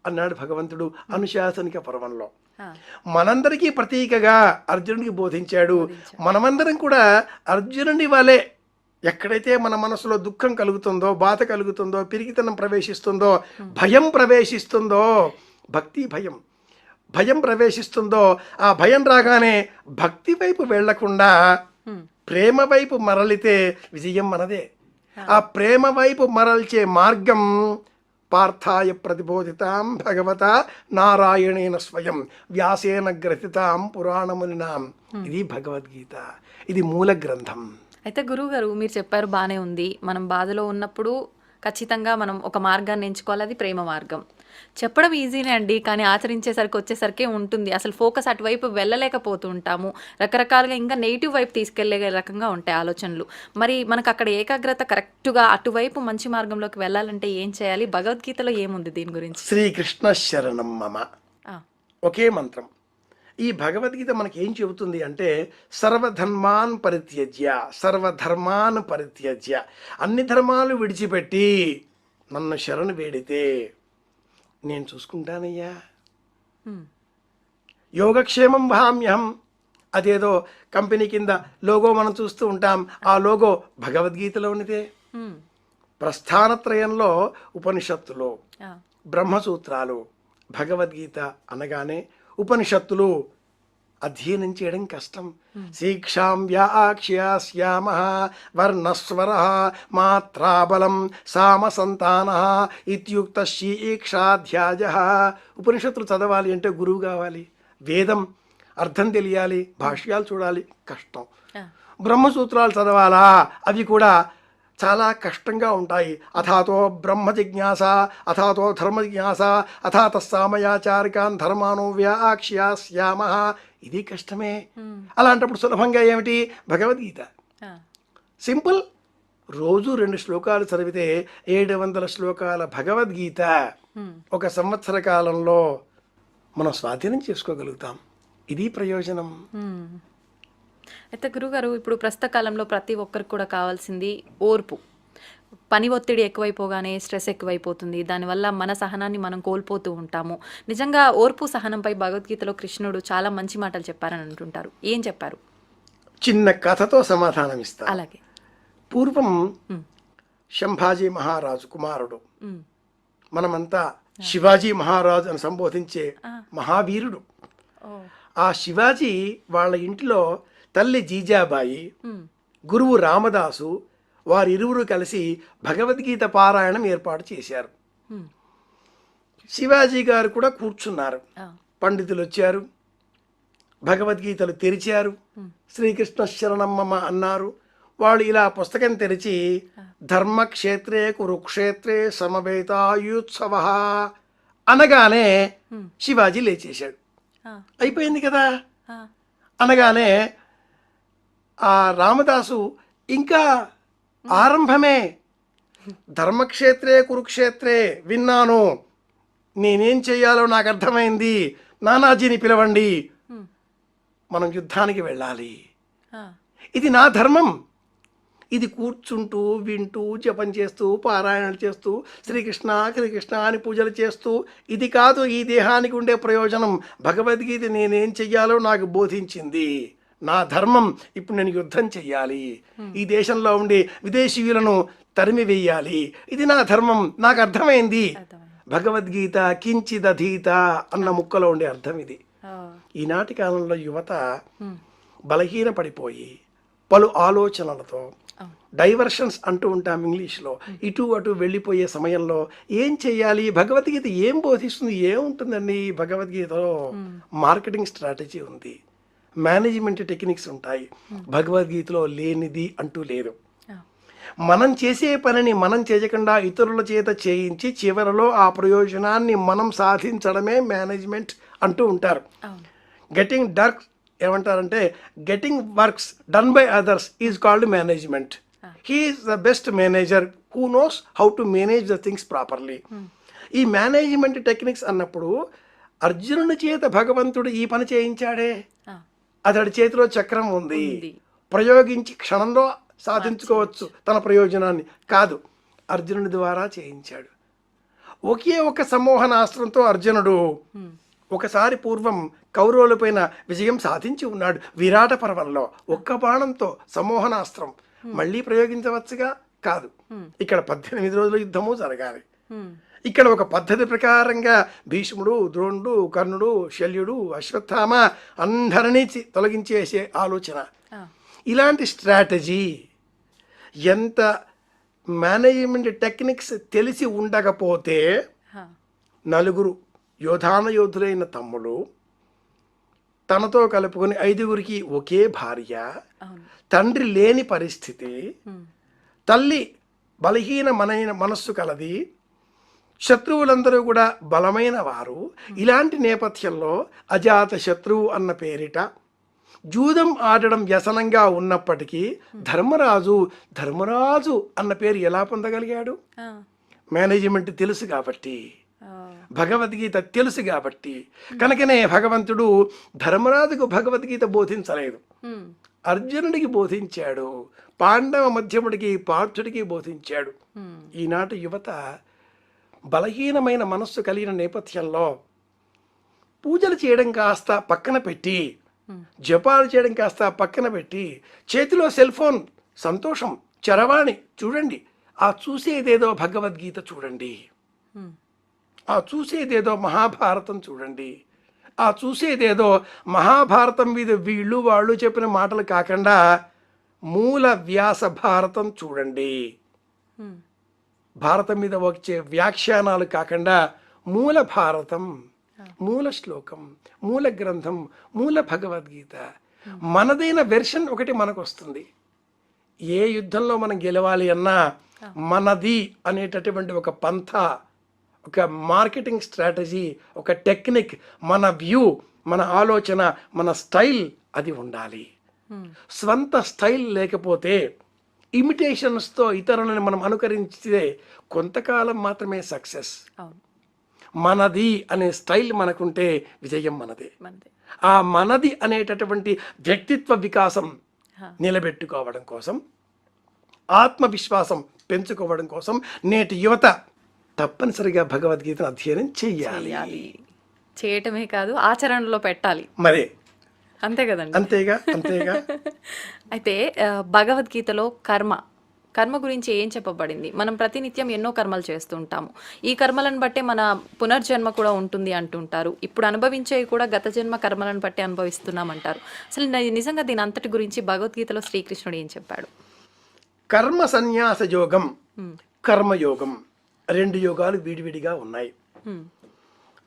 అన్నాడు భగవంతుడు అనుశాసనిక పర్వంలో. మనందరికీ ప్రతీకగా అర్జునుడికి బోధించాడు. మనమందరం కూడా అర్జునుడి వలె ఎక్కడైతే మన మనసులో దుఃఖం కలుగుతుందో, బాధ కలుగుతుందో, పిరికితనం ప్రవేశిస్తుందో, భయం ప్రవేశిస్తుందో, భక్తి భయం ప్రవేశిస్తుందో, ఆ భయం రాగానే భక్తి వైపు వెళ్లకుండా ప్రేమ వైపు మరలితే విజయం మనదే. ఆ ప్రేమ వైపు మరల్చే మార్గం పార్థాయ ప్రతిబోధితాం భగవత నారాయణేన స్వయం వ్యాసేన గ్రథితాం పురాణమునినాం. ఇది భగవద్గీత, ఇది మూల గ్రంథం. అయితే గురువుగారు మీరు చెప్పారు బాగానే ఉంది, మనం బాధలో ఉన్నప్పుడు ఖచ్చితంగా మనం ఒక మార్గాన్ని ఎంచుకోవాలి, అది ప్రేమ మార్గం. చెప్పడం ఈజీనే అండి, కానీ ఆచరించేసరికి వచ్చేసరికి ఉంటుంది. అసలు ఫోకస్ అటువైపు వెళ్ళలేకపోతూ ఉంటాము. రకరకాలుగా ఇంకా నెగిటివ్ వైపు తీసుకెళ్లే రకంగా ఉంటాయి ఆలోచనలు. మరి మనకు అక్కడ ఏకాగ్రత కరెక్ట్గా అటువైపు మంచి మార్గంలోకి వెళ్ళాలంటే ఏం చేయాలి? భగవద్గీతలో ఏముంది దీని గురించి? శ్రీకృష్ణ శరణం మమ ఒకే మంత్రం. ఈ భగవద్గీత మనకి ఏం చెబుతుంది అంటే సర్వధర్మాన్ పరిత్యజ్య, అన్ని ధర్మాలు విడిచిపెట్టి నన్ను శరణు వేడితే నేను చూసుకుంటానయ్యా. యోగక్షేమం వహామ్యహం, అదేదో కంపెనీ కింద లోగో మనం చూస్తూ ఉంటాం, ఆ లోగో భగవద్గీతలోనిదే. ప్రస్థానత్రయంలో ఉపనిషత్తులు, బ్రహ్మసూత్రాలు, భగవద్గీత అనగానే ఉపనిషత్తులు అధ్యయనం చేయడం కష్టం. శీక్షాం వ్యాక్ష్యాస్యామ వర్ణస్వర మాత్రాబలం సామసంతాన ఇత్యుక్త శీక్షాధ్యాయ. ఉపనిషత్తులు చదవాలి అంటే గురువు కావాలి, వేదం అర్థం తెలియాలి, భాష్యాలు చూడాలి, కష్టం. బ్రహ్మసూత్రాలు చదవాలా, అవి కూడా చాలా కష్టంగా ఉంటాయి. అథాతో బ్రహ్మ జిజ్ఞాస, అథాతో ధర్మ జిజ్ఞాస, అథాత సామయాచారికాన్ ధర్మాను వ్యాక్ష్యాస్యామ, ఇది కష్టమే. అలాంటప్పుడు సులభంగా ఏమిటి? భగవద్గీత సింపుల్. రోజు 2 శ్లోకాలు చదివితే 700 శ్లోకాల భగవద్గీత ఒక సంవత్సర కాలంలో మనం స్వాధీనం చేసుకోగలుగుతాం. ఇది ప్రయోజనం. అయితే గురుగారు, ఇప్పుడు ప్రస్తుత కాలంలో ప్రతి ఒక్కరికి కూడా కావాల్సింది ఓర్పు. పని ఒత్తిడి ఎక్కువైపోగానే స్ట్రెస్ ఎక్కువైపోతుంది, దానివల్ల మన సహనాన్ని మనం కోల్పోతూ ఉంటాము. నిజంగా ఓర్పు సహనంపై భగవద్గీతలో కృష్ణుడు చాలా మంచి మాటలు చెప్పారని అంటుంటారు. ఏం చెప్పారు? చిన్న కథతో సమాధానం ఇస్తా. అలాగే. పూర్వం శంభాజీ మహారాజు కుమారుడు, మనమంతా శివాజీ మహారాజు అని సంబోధించే మహావీరుడు. ఆ శివాజీ వాళ్ళ ఇంట్లో తల్లి జీజాబాయి, గురువు రామదాసు, వారిరువురు కలిసి భగవద్గీత పారాయణం ఏర్పాటు చేశారు. శివాజీ గారు కూడా కూర్చున్నారు. పండితులు వచ్చారు, భగవద్గీతలు తెరిచారు, శ్రీకృష్ణ శరణం మమ అన్నారు. వాళ్ళు ఇలా పుస్తకం తెరిచి ధర్మక్షేత్రే కురుక్షేత్రే సమవేతాయుత్సవ అనగానే శివాజీ లేచేశాడు. అయిపోయింది కదా. అనగానే ఆ రామదాసు ఇంకా ఆరంభమే, ధర్మక్షేత్రే కురుక్షేత్రే విన్నాను, నేనేం చెయ్యాలో నాకు అర్థమైంది, నానాజీని పిలవండి, మనం యుద్ధానికి వెళ్ళాలి, ఇది నా ధర్మం. ఇది కూర్చుంటూ వింటూ జపం చేస్తూ పారాయణలు చేస్తూ శ్రీకృష్ణ శ్రీకృష్ణ అని పూజలు చేస్తూ ఇది కాదు ఈ దేహానికి ఉండే ప్రయోజనం. భగవద్గీత నేనేం చెయ్యాలో నాకు బోధించింది, నా ధర్మం. ఇప్పుడు నేను యుద్ధం చెయ్యాలి, ఈ దేశంలో ఉండే విదేశీయులను తరిమి వేయాలి, ఇది నా ధర్మం, నాకు అర్థమైంది. భగవద్గీత కించిదధీత అన్న ముక్కలో ఉండే అర్థం ఇది. ఈనాటి కాలంలో యువత బలహీన పడిపోయి పలు ఆలోచనలతో డైవర్షన్స్ అంటూ ఉంటాం ఇంగ్లీష్లో, ఇటు అటు వెళ్ళిపోయే సమయంలో ఏం చెయ్యాలి, భగవద్గీత ఏం బోధిస్తుంది, ఏముంటుందండి భగవద్గీతలో? మార్కెటింగ్ స్ట్రాటజీ ఉంది, మేనేజ్మెంట్ టెక్నిక్స్ ఉంటాయి. భగవద్గీతలో లేనిది అంటూ లేదు. మనం చేసే పనిని మనం చేయకుండా ఇతరుల చేత చేయించి చివరిలో ఆ ప్రయోజనాన్ని మనం సాధించడమే మేనేజ్మెంట్ అంటూ ఉంటారు. గెటింగ్ డర్క్ ఏమంటారంటే getting works done by others is called management. He is the best manager who knows how to manage the things properly. ఈ మేనేజ్మెంట్ టెక్నిక్స్ అన్నప్పుడు అర్జునుడి చేత భగవంతుడు ఈ పని చేయించాడే, అతడి చేతిలో చక్రం ఉంది, ప్రయోగించి క్షణంలో సాధించుకోవచ్చు తన ప్రయోజనాన్ని. కాదు, అర్జునుడి ద్వారా చేయించాడు. ఒకే ఒక సమ్మోహనాస్త్రంతో అర్జునుడు ఒకసారి పూర్వం కౌరవులపైన విజయం సాధించి ఉన్నాడు విరాట పర్వంలో. ఒక్క బాణంతో సమ్మోహనాస్త్రం మళ్ళీ ప్రయోగించవచ్చుగా? కాదు. ఇక్కడ 18 రోజుల యుద్ధము జరగాలి. ఇక్కడ ఒక పద్ధతి ప్రకారంగా భీష్ముడు, ద్రోణుడు, కర్ణుడు, శల్యుడు, అశ్వత్థామ అందరినీ తొలగించేసే ఆలోచన. ఇలాంటి స్ట్రాటజీ, ఎంత మేనేజ్మెంట్ టెక్నిక్స్ తెలిసి ఉండకపోతే నలుగురు యోధులైన తమ్ముడు తనతో కలుపుకొని 5గురికి ఒకే భార్య, తండ్రి లేని పరిస్థితి, తల్లి బలహీనమైన మనస్సు కలది, శత్రువులందరూ కూడా బలమైన వారు. ఇలాంటి నేపథ్యంలో అజాత శత్రువు అన్న పేరిట జూదం ఆడడం వ్యసనంగా ఉన్నప్పటికీ ధర్మరాజు అన్న పేరు ఎలా పొందగలిగాడు? మేనేజ్మెంట్ తెలుసు కాబట్టి, భగవద్గీత తెలుసు కాబట్టి. కనుకనే భగవంతుడు ధర్మరాజుకు భగవద్గీత బోధించలేదు, అర్జునుడికి బోధించాడు, పాండవ మధ్యముడికి పార్థుడికి బోధించాడు. ఈనాటి యువత బలహీనమైన మనస్సు కలిగిన నేపథ్యంలో పూజలు చేయడం కాస్త పక్కన పెట్టి, జపాలు చేయడం కాస్త పక్కన పెట్టి, చేతిలో సెల్ ఫోన్ సంతోషం, చరవాణి చూడండి, ఆ చూసేదేదో భగవద్గీత చూడండి, ఆ చూసేదేదో మహాభారతం చూడండి, ఆ చూసేదేదో మహాభారతం మీద వీళ్ళు వాళ్ళు చెప్పిన మాటలు కాకుండా మూల వ్యాస భారతం చూడండి. భారతం మీద వచ్చే వ్యాఖ్యానాలు కాకుండా మూల భారతం, మూల శ్లోకం, మూల గ్రంథం, మూల భగవద్గీత, మనదైన వెర్షన్ ఒకటి మనకు వస్తుంది. ఏ యుద్ధంలో మనం గెలవాలి అన్నా మనది అనేటటువంటి ఒక పంథ, ఒక మార్కెటింగ్ స్ట్రాటజీ, ఒక టెక్నిక్, మన వ్యూ, మన ఆలోచన, మన స్టైల్ అది ఉండాలి. స్వంత స్టైల్ లేకపోతే ఇమిటేషన్స్తో ఇతరులను మనం అనుకరించితే కొంతకాలం మాత్రమే సక్సెస్. మనది అనే స్టైల్ మనకుంటే విజయం మనదే. ఆ మనది అనేటటువంటి వ్యక్తిత్వ వికాసం నిలబెట్టుకోవడం కోసం, ఆత్మవిశ్వాసం పెంచుకోవడం కోసం నేటి యువత తప్పనిసరిగా భగవద్గీతను అధ్యయనం చెయ్యాలి. చేయటమే కాదు, ఆచరణలో పెట్టాలి. మరే అంతే కదండి. అంతేగా. అయితే భగవద్గీతలో కర్మ గురించి ఏం చెప్పబడింది? మనం ప్రతినిత్యం ఎన్నో కర్మలు చేస్తూ ఉంటాము. ఈ కర్మలను బట్టే మన పునర్జన్మ కూడా ఉంటుంది అంటుంటారు. ఇప్పుడు అనుభవించేవి కూడా గత జన్మ కర్మలను బట్టి అనుభవిస్తున్నామంటారు. అసలు నిజంగా దీని అంతటి గురించి భగవద్గీతలో శ్రీకృష్ణుడు ఏం చెప్పాడు? కర్మ సన్యాస యోగం, కర్మయోగం, 2 యోగాలు విడివిడిగా ఉన్నాయి.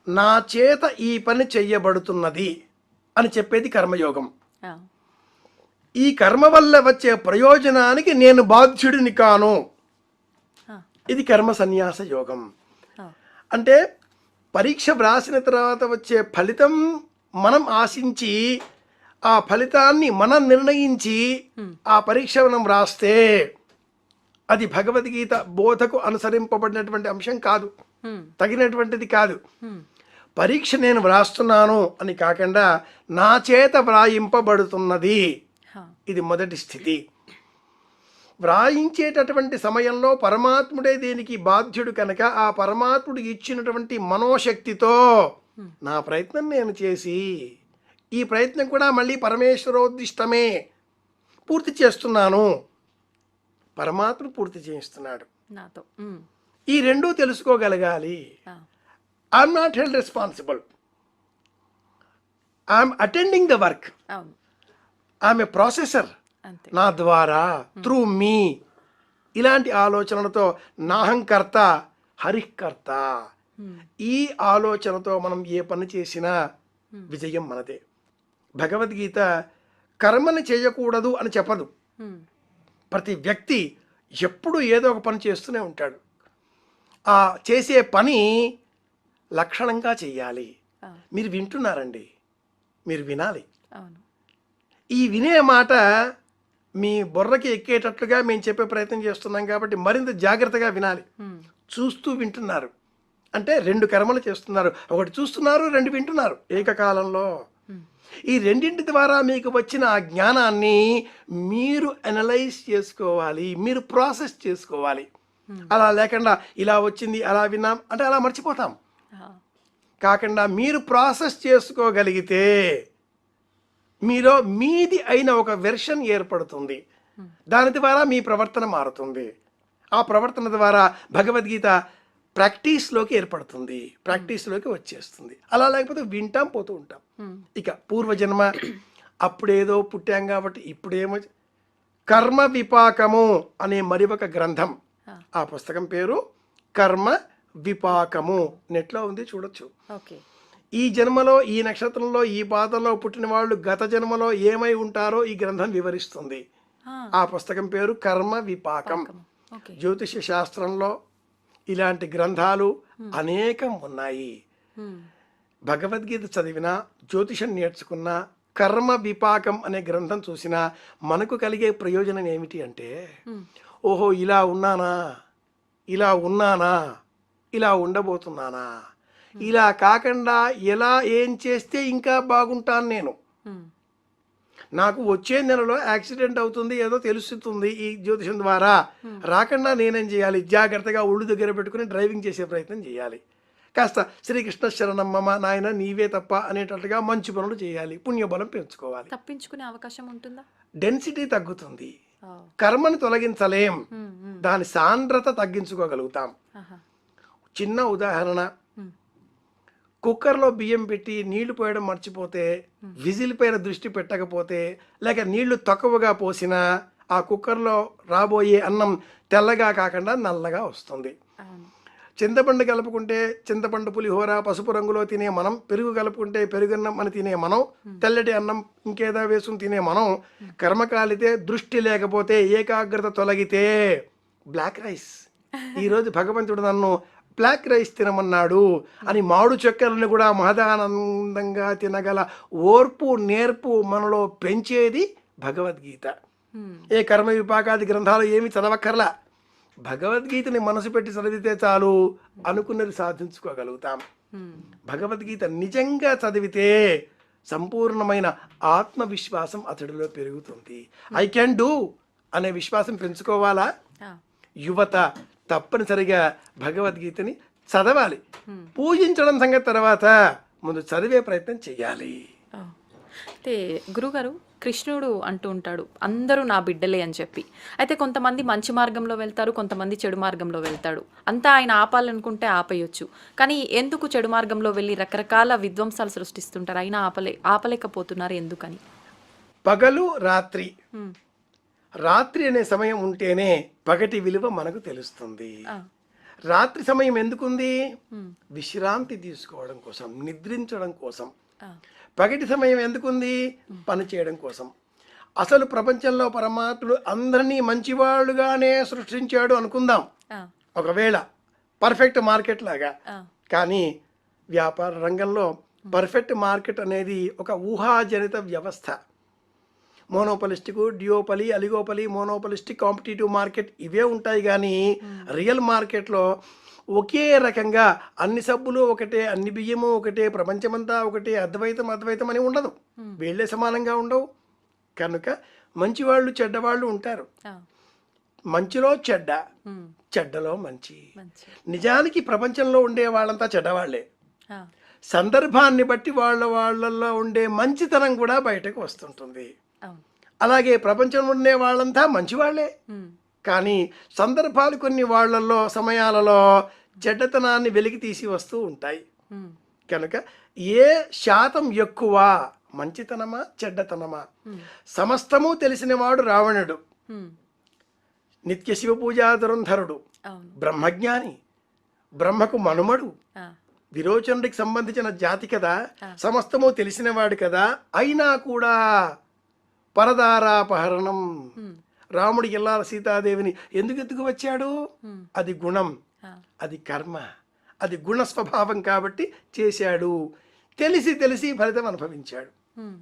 నా చేత ఈ పని చెయ్యబడుతున్నది అని చెప్పేది కర్మయోగం. ఈ కర్మ వల్ల వచ్చే ప్రయోజనానికి నేను బాధ్యుడిని కాను. ఆ, ఇది కర్మ సన్యాస యోగం. ఆ, అంటే పరీక్ష వ్రాసిన తర్వాత వచ్చే ఫలితం మనం ఆశించి ఆ ఫలితాన్ని మనం నిర్ణయించి ఆ పరీక్ష మనం రాస్తే అది భగవద్గీత బోధకు అనుసరింపబడినటువంటి అంశం కాదు, తగినటువంటిది కాదు. పరీక్ష నేను వ్రాస్తున్నాను అని కాకుండా నా చేత వ్రాయింపబడుతున్నది. ఇది మొదటి స్థితి. వ్రాయించేటటువంటి సమయంలో పరమాత్ముడే దీనికి బాధ్యుడు కనుక ఆ పరమాత్ముడు ఇచ్చినటువంటి మనోశక్తితో నా ప్రయత్నం నేను చేసి ఈ ప్రయత్నం కూడా మళ్ళీ పరమేశ్వరోద్దిష్టమే పూర్తి చేస్తున్నాను, పరమాత్ముడు పూర్తి చేయిస్తున్నాడు. నాతో. ఈ రెండూ తెలుసుకోగలగాలి. I'm not held responsible, I'm attending the work, అవును, ఐఎమ్ ఏ ప్రాసెసర్, అంతే. నా ద్వారా, త్రూ మీ. ఇలాంటి ఆలోచనలతో నాహంకర్త హరికర్త, ఈ ఆలోచనతో మనం ఏ పని చేసినా విజయం మనదే. భగవద్గీత కర్మని చేయకూడదు అని చెప్పదు. ప్రతి వ్యక్తి ఎప్పుడు ఏదో ఒక పని చేస్తూనే ఉంటాడు. ఆ చేసే పని లక్షణంగా చెయ్యాలి. మీరు వింటున్నారండి, మీరు వినాలి. అవును, ఈ వినే మాట మీ బుర్రకి ఎక్కేటట్లుగా మేము చెప్పే ప్రయత్నం చేస్తున్నాం కాబట్టి మరింత జాగ్రత్తగా వినాలి. చూస్తూ వింటున్నారు అంటే రెండు కర్మలు చేస్తున్నారు. ఒకటి చూస్తున్నారు, రెండు వింటున్నారు ఏకకాలంలో. ఈ రెండింటి ద్వారా మీకు వచ్చిన ఆ జ్ఞానాన్ని మీరు అనలైజ్ చేసుకోవాలి, మీరు ప్రాసెస్ చేసుకోవాలి. అలా లేకుండా ఇలా వచ్చింది అలా విన్నాం అంటే అలా మర్చిపోతాం. కాకుండా మీరు ప్రాసెస్ చేసుకోగలిగితే మీలో మీది అయిన ఒక వెర్షన్ ఏర్పడుతుంది. దాని ద్వారా మీ ప్రవర్తన మారుతుంది. ఆ ప్రవర్తన ద్వారా భగవద్గీత ప్రాక్టీస్లోకి ఏర్పడుతుంది, ప్రాక్టీస్లోకి వచ్చేస్తుంది. అలా లేకపోతే వింటాం, పోతూ ఉంటాం. ఇక పూర్వజన్మ అప్పుడేదో పుట్టాం కాబట్టి ఇప్పుడేమో. కర్మ విపాకము అనే మరి ఒక గ్రంథం, ఆ పుస్తకం పేరు కర్మ విపాకము. నెట్లో ఉంది, చూడొచ్చు. ఓకే. ఈ జన్మలో ఈ నక్షత్రంలో ఈ పాదంలో పుట్టిన వాళ్ళు గత జన్మలో ఏమై ఉంటారో ఈ గ్రంథం వివరిస్తుంది. ఆ పుస్తకం పేరు కర్మ విపాకం. జ్యోతిష శాస్త్రంలో ఇలాంటి గ్రంథాలు అనేకం ఉన్నాయి. భగవద్గీత చదివినా, జ్యోతిషం నేర్చుకున్నా, కర్మ విపాకం అనే గ్రంథం చూసినా మనకు కలిగే ప్రయోజనం ఏమిటి అంటే, ఓహో ఇలా ఉన్నానా, ఇలా ఉన్నానా, ఇలా ఉండబోతున్నానా, ఇలా కాకుండా ఎలా ఏం చేస్తే ఇంకా బాగుంటాను నేను. నాకు వచ్చే నెలలో యాక్సిడెంట్ అవుతుంది, ఏదో తెలుస్తుంది ఈ జ్యోతిషం ద్వారా. రాకుండా నేనేం చేయాలి? జాగ్రత్తగా ఒళ్ళు దగ్గర పెట్టుకుని డ్రైవింగ్ చేసే ప్రయత్నం చేయాలి. కాస్త శ్రీకృష్ణ శరణం మమ, నాయన నీవే తప్ప అనేటట్లుగా మంచి పనులు చేయాలి, పుణ్యబలం పెంచుకోవాలి. తప్పించుకునే అవకాశం ఉంటుందా? డెన్సిటీ తగ్గుతుంది. కర్మను తొలగించలేం, దాని సాంద్రత తగ్గించుకోగలుగుతాం. చిన్న ఉదాహరణ, కుక్కర్లో బియ్యం పెట్టి నీళ్లు పోయడం మర్చిపోతే, విజిల్ పైన దృష్టి పెట్టకపోతే, లేక నీళ్లు తక్కువగా పోసినా ఆ కుక్కర్లో రాబోయే అన్నం తెల్లగా కాకుండా నల్లగా వస్తుంది. చింతపండు కలుపుకుంటే చింతపండు పులిహోర పసుపు రంగులో తినే మనం, పెరుగు కలుపుకుంటే పెరుగన్నం అని తినే మనం, తెల్లటి అన్నం ఇంకేదో వేసుకుని తినే మనం, కర్మ కాలితే, దృష్టి లేకపోతే, ఏకాగ్రత తొలగితే బ్లాక్ రైస్. ఈరోజు భగవంతుడు నన్ను బ్లాక్ రైస్ తినమన్నాడు అని మాడు చెక్కలను కూడా మహదానందంగా తినగల ఓర్పు నేర్పు మనలో పెంచేది భగవద్గీత. ఏ కర్మ విపాకాది గ్రంథాలు ఏమి చదవక్కర్లా, భగవద్గీతని మనసు పెట్టి చదివితే చాలు అనుకున్నది సాధించుకోగలుగుతాం. భగవద్గీత నిజంగా చదివితే సంపూర్ణమైన ఆత్మవిశ్వాసం అతడిలో పెరుగుతుంది. ఐ క్యాన్ డూ అనే విశ్వాసం పెంచుకోవాలా? యువత తప్పనిసరిగా భగవద్గీతని చదవాలి. పూజించడం సంగతి తర్వాత, ముందు చదివే ప్రయత్నం చేయాలి. అయితే గురుగారు, కృష్ణుడు అంటూ ఉంటాడు అందరూ నా బిడ్డలే అని చెప్పి. అయితే కొంతమంది మంచి మార్గంలో వెళ్తారు, కొంతమంది చెడు మార్గంలో వెళ్తాడు. అంతా ఆయన ఆపాలనుకుంటే ఆపేయొచ్చు, కానీ ఎందుకు చెడు మార్గంలో వెళ్ళి రకరకాల విధ్వంసాలు సృష్టిస్తుంటారు? అయినా ఆపలేకపోతున్నారు ఎందుకని? పగలు రాత్రి, రాత్రి అనే సమయం ఉంటేనే పగటి విలువ మనకు తెలుస్తుంది. రాత్రి సమయం ఎందుకుంది? విశ్రాంతి తీసుకోవడం కోసం, నిద్రించడం కోసం. పగటి సమయం ఎందుకుంది? పని చేయడం కోసం. అసలు ప్రపంచంలో పరమాత్ముడు అందరినీ మంచివాళ్ళుగానే సృష్టించాడు అనుకుందాం, ఆ, ఒకవేళ పర్ఫెక్ట్ మార్కెట్ లాగా. ఆ, కానీ వ్యాపార రంగంలో పర్ఫెక్ట్ మార్కెట్ అనేది ఒక ఊహాజనిత వ్యవస్థ. మోనోపలిస్టిక్, డియోపలి, అలిగోపలి, మోనోపలిస్టిక్, కాంపిటేటివ్ మార్కెట్ ఇవే ఉంటాయి. కానీ రియల్ మార్కెట్లో ఒకే రకంగా అన్ని సబ్బులు ఒకటే, అన్ని బియ్యము ఒకటే, ప్రపంచమంతా ఒకటే, అద్వైతం అని ఉండదు. వీళ్ళే సమానంగా ఉండవు. కనుక మంచివాళ్ళు చెడ్డవాళ్ళు ఉంటారు. ఆ, మంచిలో చెడ్డ, ఉమ్, చెడ్డలో మంచి. మంచి. నిజానికి ప్రపంచంలో ఉండే వాళ్ళంతా చెడ్డవాళ్లే. ఆ, సందర్భాన్ని బట్టి వాళ్ళల్లో ఉండే మంచితనం కూడా బయటకు వస్తుంటుంది. అవును. అలాగే ప్రపంచంలో ఉండే వాళ్ళంతా మంచివాళ్లే. ఉమ్, కానీ సందర్భాలు కొన్ని వాళ్ళల్లో సమయాలలో చెడ్డతనాన్ని వెలికి తీసి వస్తూ ఉంటాయి. ఉమ్, కనుక ఏ శాతం ఎక్కువ మంచితనమా చెడ్డతనమా? సమస్తము తెలిసినవాడు రావణుడు, ఉమ్, నిత్య శివ పూజాధరుంధరుడు, అవును. బ్రహ్మజ్ఞాని, బ్రహ్మకు మనుమడు, ఆ, విరోచనుడికి సంబంధించిన జాతి కదా, సమస్తము తెలిసినవాడు కదా. అయినా కూడా పరదారాపహరణం, ఉమ్, రాముడి ఇల్లాల సీతాదేవిని ఎందుకు ఎత్తుకు వచ్చాడు? ఉమ్, అది గుణం, ఆ, అది కర్మ, అది గుణ స్వభావం కాబట్టి చేశాడు. తెలిసి ఫలితం అనుభవించాడు. ఉమ్,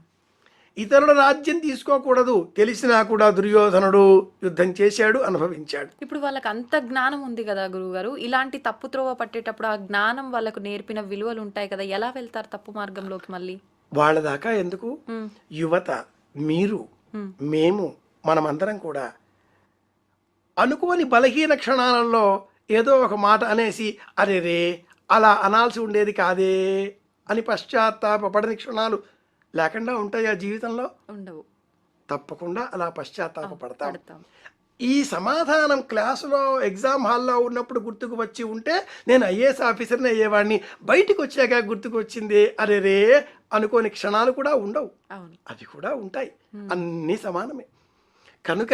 ఇతరుల రాజ్యం తీసుకోకూడదు తెలిసినా కూడా దుర్యోధనుడు యుద్ధం చేశాడు, అనుభవించాడు. ఇప్పుడు వాళ్ళకి అంత జ్ఞానం ఉంది కదా గురువుగారు, ఇలాంటి తప్పు త్రోవ పట్టేటప్పుడు ఆ జ్ఞానం వాళ్ళకు నేర్పిన విలువలు ఉంటాయి కదా, ఎలా వెళ్తారు తప్పు మార్గంలోకి మళ్ళీ? వాళ్ళ దాకా ఎందుకు? ఉమ్, యువత, మీరు, మేము, మనమందరం కూడా అనుకోని బలహీన క్షణాలలో ఏదో ఒక మాట అనేసి అరే రే అలా అనాల్సి ఉండేది కాదే అని పశ్చాత్తాపపడని క్షణాలు లేకుండా ఉంటాయా జీవితంలో? ఉండవు. తప్పకుండా అలా పశ్చాత్తాపపడతాం. పడతాం. ఈ సమాధానం క్లాసులో ఎగ్జామ్ హాల్లో ఉన్నప్పుడు గుర్తుకు వచ్చి ఉంటే నేను ఐఏఎస్ ఆఫీసర్ని అయ్యేవాడిని. బయటికి వచ్చాక గుర్తుకు వచ్చింది అరే రే అనుకోని క్షణాలు కూడా ఉండవు. అవును. అవి కూడా ఉంటాయి. అన్నీ సమానమే. కనుక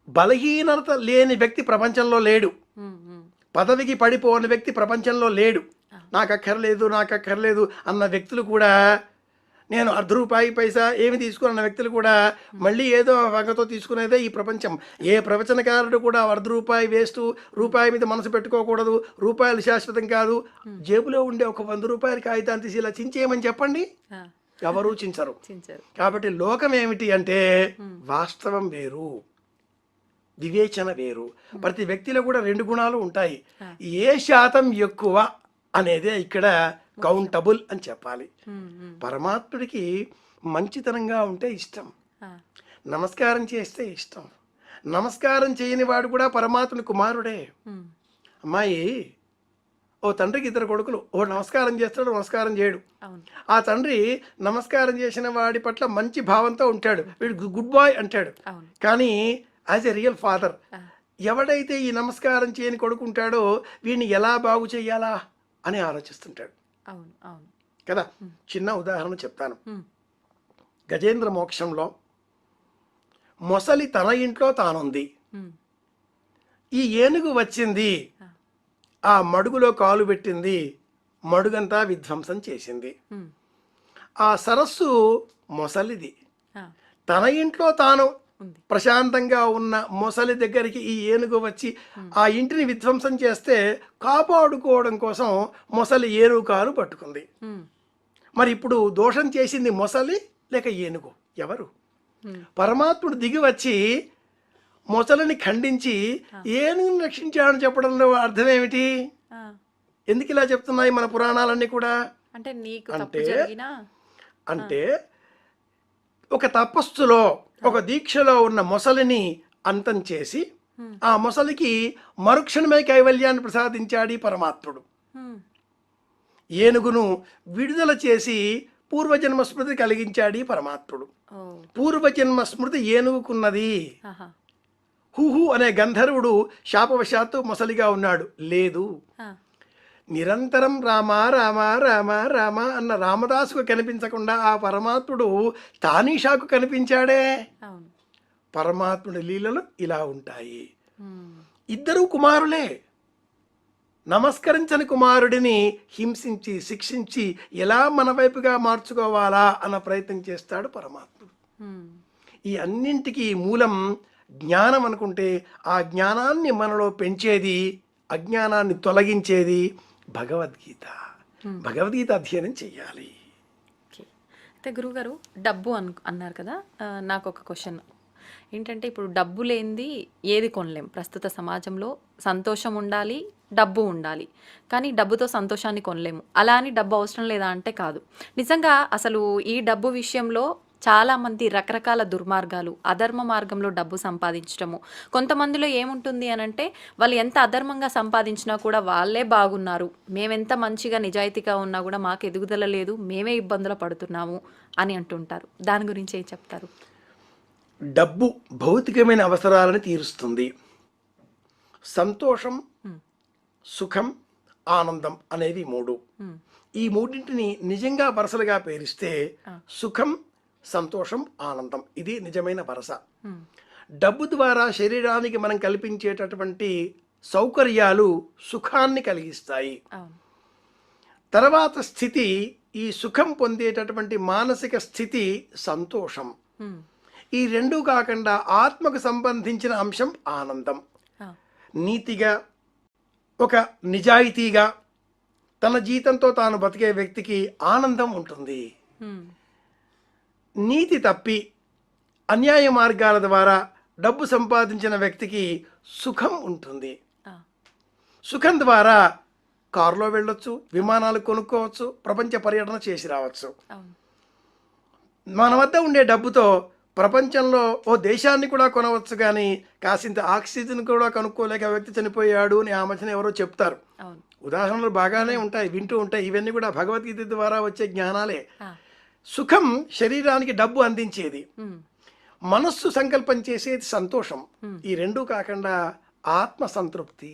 బలహీనత లేని వ్యక్తి ప్రపంచంలో లేడు. ఉమ్, ఉమ్, పదవికి పడిపోని వ్యక్తి ప్రపంచంలో లేడు. నాకు అక్కర్లేదు అన్న వ్యక్తులు కూడా, నేను ₹1 పైసా ఏమి తీసుకున్న వ్యక్తులు కూడా మళ్ళీ ఏదో వంగతో తీసుకునేదే ఈ ప్రపంచం. ఏ ప్రవచనకారుడు కూడా ₹1 వేస్తూ రూపాయి మీద మనసు పెట్టుకోకూడదు, రూపాయలు శాశ్వతం కాదు. జేబులో ఉండే ఒక ₹100 కాగితాన్ని తీసి ఇలా చించేయమని చెప్పండి, ఆ, ఎవరూ చించరు. చించారు. కాబట్టి లోకం ఏమిటి అంటే వాస్తవం వేరు, వివేచన వేరు. ప్రతి వ్యక్తిలో కూడా 2 గుణాలు ఉంటాయి. ఏ శాతం ఎక్కువ అనేదే ఇక్కడ కౌంటబుల్ అని చెప్పాలి. ఉమ్, ఉమ్, పరమాత్ముడికి మంచితనంగా ఉంటే ఇష్టం, ఆ, నమస్కారం చేస్తే ఇష్టం. నమస్కారం చేయని వాడు కూడా పరమాత్ముని కుమారుడే. ఉమ్, అమ్మాయి, ఓ తండ్రికి 2 కొడుకులు, ఓ నమస్కారం చేస్తాడు, నమస్కారం చేయడు. అవును. ఆ తండ్రి నమస్కారం చేసిన వాడి పట్ల మంచి భావంతో ఉంటాడు, వీడు గుడ్ బాయ్ అంటాడు. అవును. కానీ యాజ్ ఎ రియల్ ఫాదర్ ఆ, ఎవడైతే ఈ నమస్కారం చేయని కొడుకుంటాడో వీడిని ఎలా బాగు చేయాలా అని ఆలోచిస్తుంటాడు అవును. అవును. కదా. చిన్న ఉదాహరణ చెప్తాను. ఉమ్, గజేంద్ర మోక్షంలో మొసలి తన ఇంట్లో తానుంది. ఉమ్, ఈ ఏనుగు వచ్చింది, ఆ మడుగులో కాలు పెట్టింది, మడుగంతా విధ్వంసం చేసింది. ఉమ్, ఆ సరస్సు మొసలిది. ఆ, తన ఇంట్లో తాను ఉంది. ప్రశాంతంగా ఉన్న మొసలి దగ్గరికి ఈ ఏనుగు వచ్చి ఆ ఇంటిని విధ్వంసం చేస్తే కాపాడుకోవడం కోసం మొసలి ఏనుగు కాలు పట్టుకుంది. ఉమ్, మరి ఇప్పుడు దోషం చేసింది మొసలి లేక ఏనుగు? ఎవరు? పరమాత్ముడు దిగి వచ్చి మొసలిని ఖండించి ఏనుగుని రక్షించాడని చెప్పడంలో అర్థం ఏమిటి? ఆ, ఎందుకు ఇలా చెప్తున్నాయి మన పురాణాలన్నీ కూడా? అంటే నీకు తప్పు జరిగినా అంటే ఒక తపస్సులో, ఒక దీక్షలో ఉన్న మొసలిని అంతం చేసి ఆ మొసలికి మరుక్షణమే కైవల్యాన్ని ప్రసాదించాడు ఈ పరమాత్ముడు. ఉమ్, ఏనుగును విడుదల చేసి పూర్వజన్మ స్మృతి కలిగించాడు ఈ పరమాత్ముడు. ఓ, పూర్వజన్మ స్మృతి ఏనుగుకున్నది. ఆహా, హుహు అనే గంధర్వుడు శాపవశాత్తు మొసలిగా ఉన్నాడు. లేదు, ఆ, నిరంతరం రామ రామ రామ రామ అన్న రామదాసుకు కనిపించకుండా ఆ పరమాత్ముడు తానీషాకు కనిపించాడే. అవును. పరమాత్ముడి లీలలు ఇలా ఉంటాయి. ఉమ్, ఇద్దరూ కుమారులే. నమస్కరించని కుమారుడిని హింసించి శిక్షించి ఎలా మన వైపుగా మార్చుకోవాలా అన్న ప్రయత్నం చేస్తాడు పరమాత్ముడు. ఉమ్, ఈ అన్నింటికీ మూలం జ్ఞానం అనుకుంటే ఆ జ్ఞానాన్ని మనలో పెంచేది, అజ్ఞానాన్ని తొలగించేది భగవద్గీత. భగవద్గీత అధ్యయనం చెయ్యాలి. ఓకే. అయితే గురువుగారు డబ్బు అన్నారు కదా, నాకు ఒక క్వశ్చన్ ఏంటంటే, ఇప్పుడు డబ్బు లేనిది ఏది కొనలేం. ప్రస్తుత సమాజంలో సంతోషం ఉండాలి, డబ్బు ఉండాలి, కానీ డబ్బుతో సంతోషాన్ని కొనలేము. అలా అని డబ్బు అవసరం లేదా అంటే కాదు. నిజంగా అసలు ఈ డబ్బు విషయంలో చాలామంది రకరకాల దుర్మార్గాలు, అధర్మ మార్గంలో డబ్బు సంపాదించడము. కొంతమందిలో ఏముంటుంది అని అంటే, వాళ్ళు ఎంత అధర్మంగా సంపాదించినా కూడా వాళ్ళే బాగున్నారు, మేమెంత మంచిగా నిజాయితీగా ఉన్నా కూడా మాకు ఎదుగుదల లేదు, మేమే ఇబ్బందులు పడుతున్నాము అని అంటుంటారు. దాని గురించి ఏం చెప్తారు? డబ్బు భౌతికమైన అవసరాలను తీరుస్తుంది. సంతోషం, సుఖం, ఆనందం అనేవి మూడు. ఈ మూడింటిని నిజంగా వరసలుగా పేరిస్తే సుఖం, సంతోషం, ఆనందం, ఇది నిజమైన వరస. డబ్బు ద్వారా శరీరానికి మనం కల్పించేటటువంటి సౌకర్యాలు సుఖాన్ని కలిగిస్తాయి. తర్వాత స్థితి, ఈ సుఖం పొందేటటువంటి మానసిక స్థితి సంతోషం. ఈ రెండు కాకుండా ఆత్మకు సంబంధించిన అంశం ఆనందం. నీతిగా, ఒక నిజాయితీగా తన జీతంతో తాను బతికే వ్యక్తికి ఆనందం ఉంటుంది. నీతి తప్పి అన్యాయ మార్గాల ద్వారా డబ్బు సంపాదించిన వ్యక్తికి సుఖం ఉంటుంది. సుఖం ద్వారా కారులో వెళ్ళొచ్చు, విమానాలు కొనుక్కోవచ్చు, ప్రపంచ పర్యటన చేసి రావచ్చు. మన వద్ద ఉండే డబ్బుతో ప్రపంచంలో ఓ దేశాన్ని కూడా కొనవచ్చు, కానీ కాసింత ఆక్సిజన్ కూడా కనుక్కోలేక వ్యక్తి చనిపోయాడు అని ఆ మధ్యన ఎవరో చెప్తారు. ఉదాహరణలు బాగానే ఉంటాయి, వింటూ ఉంటాయి. ఇవన్నీ కూడా భగవద్గీత ద్వారా వచ్చే జ్ఞానాలే. సుఖం శరీరానికి డబ్బు అందించేది, మనస్సు సంకల్పం చేసేది సంతోషం. ఈ రెండూ కాకుండా ఆత్మ సంతృప్తి,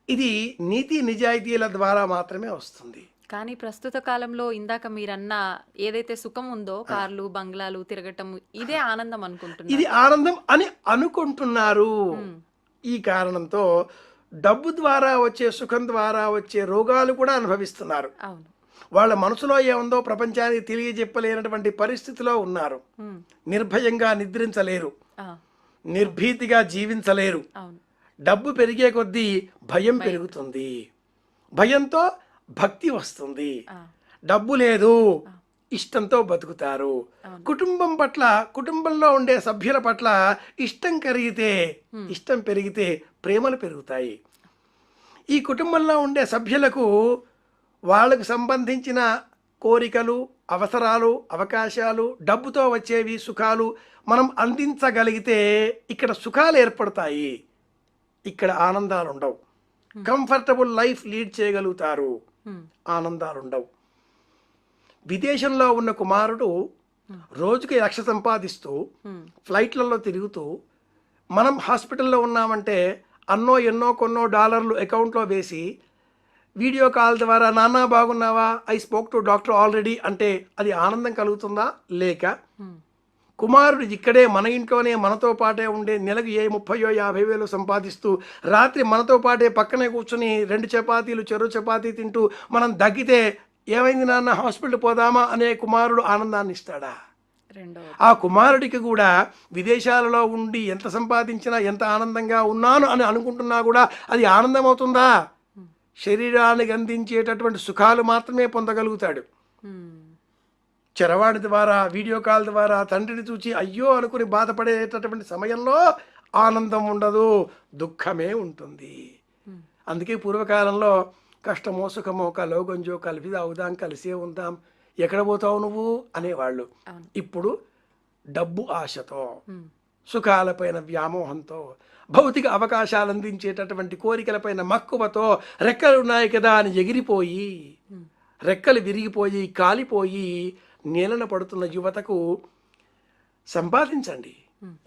ఇది నీతి నిజాయితీల ద్వారా మాత్రమే వస్తుంది. కానీ ప్రస్తుత కాలంలో ఇందాక మీరన్న ఏదైతే సుఖం ఉందో, కార్లు, బంగ్లాలు తిరగటం, ఇదే ఆనందం అనుకుంటున్నారు. ఇది ఆనందం అని అనుకుంటున్నారు. ఈ కారణంతో డబ్బు ద్వారా వచ్చే సుఖం ద్వారా వచ్చే రోగాలు కూడా అనుభవిస్తున్నారు. వాళ్ళ మనసులో ఏముందో ప్రపంచానికి తెలియజెప్పలేనటువంటి పరిస్థితిలో ఉన్నారు. నిర్భయంగా నిద్రించలేరు, నిర్భీతిగా జీవించలేరు. డబ్బు పెరిగే కొద్దీ భయం పెరుగుతుంది, భయంతో భక్తి వస్తుంది. డబ్బు లేదు, ఇష్టంతో బతుకుతారు. కుటుంబం పట్ల, కుటుంబంలో ఉండే సభ్యుల పట్ల ఇష్టం పెరిగితే ప్రేమలు పెరుగుతాయి. ఈ కుటుంబంలో ఉండే సభ్యులకు వాళ్ళకు సంబంధించిన కోరికలు, అవసరాలు, అవకాశాలు, డబ్బుతో వచ్చేవి సుఖాలు మనం అందించగలిగితే ఇక్కడ సుఖాలు ఏర్పడతాయి, ఇక్కడ ఆనందాలు ఉండవు. కంఫర్టబుల్ లైఫ్ లీడ్ చేయగలుగుతారు, ఆనందాలు ఉండవు. విదేశంలో ఉన్న కుమారుడు రోజుకి 1,00,000 సంపాదిస్తూ ఫ్లైట్లలో తిరుగుతూ, మనం హాస్పిటల్లో ఉన్నామంటే ఎన్నో కొన్నో డాలర్లు అకౌంట్లో వేసి వీడియో కాల్ ద్వారా నాన్న బాగున్నావా, I spoke to doctor already అంటే అది ఆనందం కలుగుతుందా? లేక కుమారుడు ఇక్కడే మన ఇంట్లోనే మనతో పాటే ఉండే నెలకు 30,000-50,000 సంపాదిస్తూ రాత్రి మనతో పాటే పక్కనే కూర్చుని 2 చపాతీలు చెరో చపాతీ తింటూ మనం దగ్గితే ఏమైంది నాన్న హాస్పిటల్ పోదామా అనే కుమారుడు ఆనందాన్ని ఇస్తాడా? ఆ కుమారుడికి కూడా విదేశాలలో ఉండి ఎంత సంపాదించినా, ఎంత ఆనందంగా ఉన్నాను అని అనుకుంటున్నా కూడా అది ఆనందం అవుతుందా? శరీరానికి అందించేటటువంటి సుఖాలు మాత్రమే పొందగలుగుతాడు. చరవాణి ద్వారా, వీడియో కాల్ ద్వారా తండ్రిని చూచి అయ్యో అనుకుని బాధపడేటటువంటి సమయంలో ఆనందం ఉండదు, దుఃఖమే ఉంటుంది. అందుకే పూర్వకాలంలో కష్టమో సుఖమో కలోగంజో కలిపి అవుదాం, కలిసే ఉందాం, ఎక్కడ పోతావు నువ్వు అనేవాళ్ళు. ఇప్పుడు డబ్బు ఆశతో, సుఖాలపైన వ్యామోహంతో, భౌతిక అవకాశాలు అందించేటటువంటి కోరికలపైన మక్కువతో రెక్కలు ఉన్నాయి కదా అని ఎగిరిపోయి, రెక్కలు విరిగిపోయి కాలిపోయి నేలన పడుతున్న యువతకు సంపాదించండి,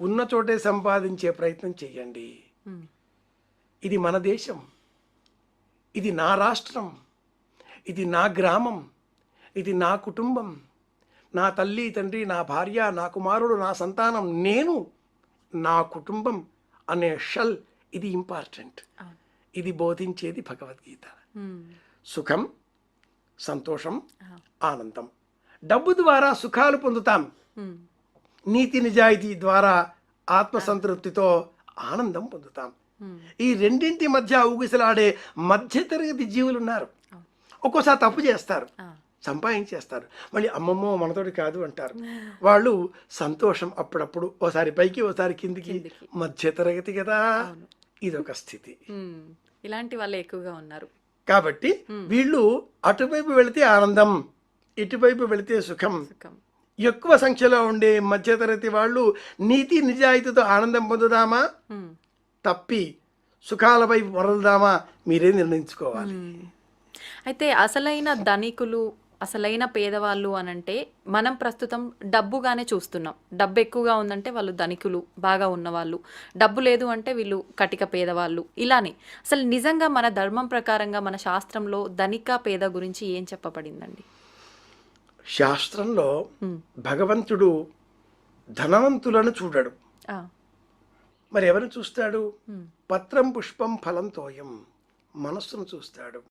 ఉన్న చోటే సంపాదించే ప్రయత్నం చేయండి. ఇది మన దేశం, ఇది నా రాష్ట్రం, ఇది నా గ్రామం, ఇది నా కుటుంబం, నా తల్లి తండ్రి, నా భార్య, నా కుమారుడు, నా సంతానం, నేను, నా కుటుంబం అనే షల్, ఇది ఇంపార్టెంట్. ఇది బోధించేది భగవద్గీత. సుఖం, సంతోషం, ఆనందం. డబ్బు ద్వారా సుఖాలు పొందుతాం, నీతి నిజాయితీ ద్వారా ఆత్మసంతృప్తితో ఆనందం పొందుతాం. ఈ రెండింటి మధ్య ఊగిసలాడే మధ్యతరగతి జీవులు ఉన్నారు. ఒక్కోసారి తప్పు చేస్తారు, సంపాదించేస్తారు, మళ్ళీ అమ్మమ్మో మనతోటి కాదు అంటారు. వాళ్ళు సంతోషం అప్పుడప్పుడు ఓసారి పైకి ఓసారి కిందికి, మధ్యతరగతి కదా, ఇదొక స్థితి. ఇలాంటి వాళ్ళే ఎక్కువగా ఉన్నారు. కాబట్టి వీళ్ళు అటువైపు వెళితే ఆనందం, ఇటువైపు వెళితే సుఖం. ఎక్కువ సంఖ్యలో ఉండే మధ్యతరగతి వాళ్ళు నీతి నిజాయితీతో ఆనందం పొందుదామా, తప్పి సుఖాల వైపు వరలుదామా, మీరే నిర్ణయించుకోవాలి. అయితే అసలైన ధనికులు, అసలైన పేదవాళ్ళు అనంటే మనం ప్రస్తుతం డబ్బుగానే చూస్తున్నాం. డబ్బు ఎక్కువగా ఉందంటే వాళ్ళు ధనికులు, బాగా ఉన్నవాళ్ళు. డబ్బు లేదు అంటే వీళ్ళు కటిక పేదవాళ్ళు. ఇలానే అసలు నిజంగా మన ధర్మం ప్రకారంగా మన శాస్త్రంలో ధనిక పేద గురించి ఏం చెప్పబడిందండి? శాస్త్రంలో భగవంతుడు ధనవంతులను చూడడు, మరి ఎవరిని చూస్తాడు? పత్రం పుష్పం ఫలం తోయం, మనస్సును చూస్తాడు.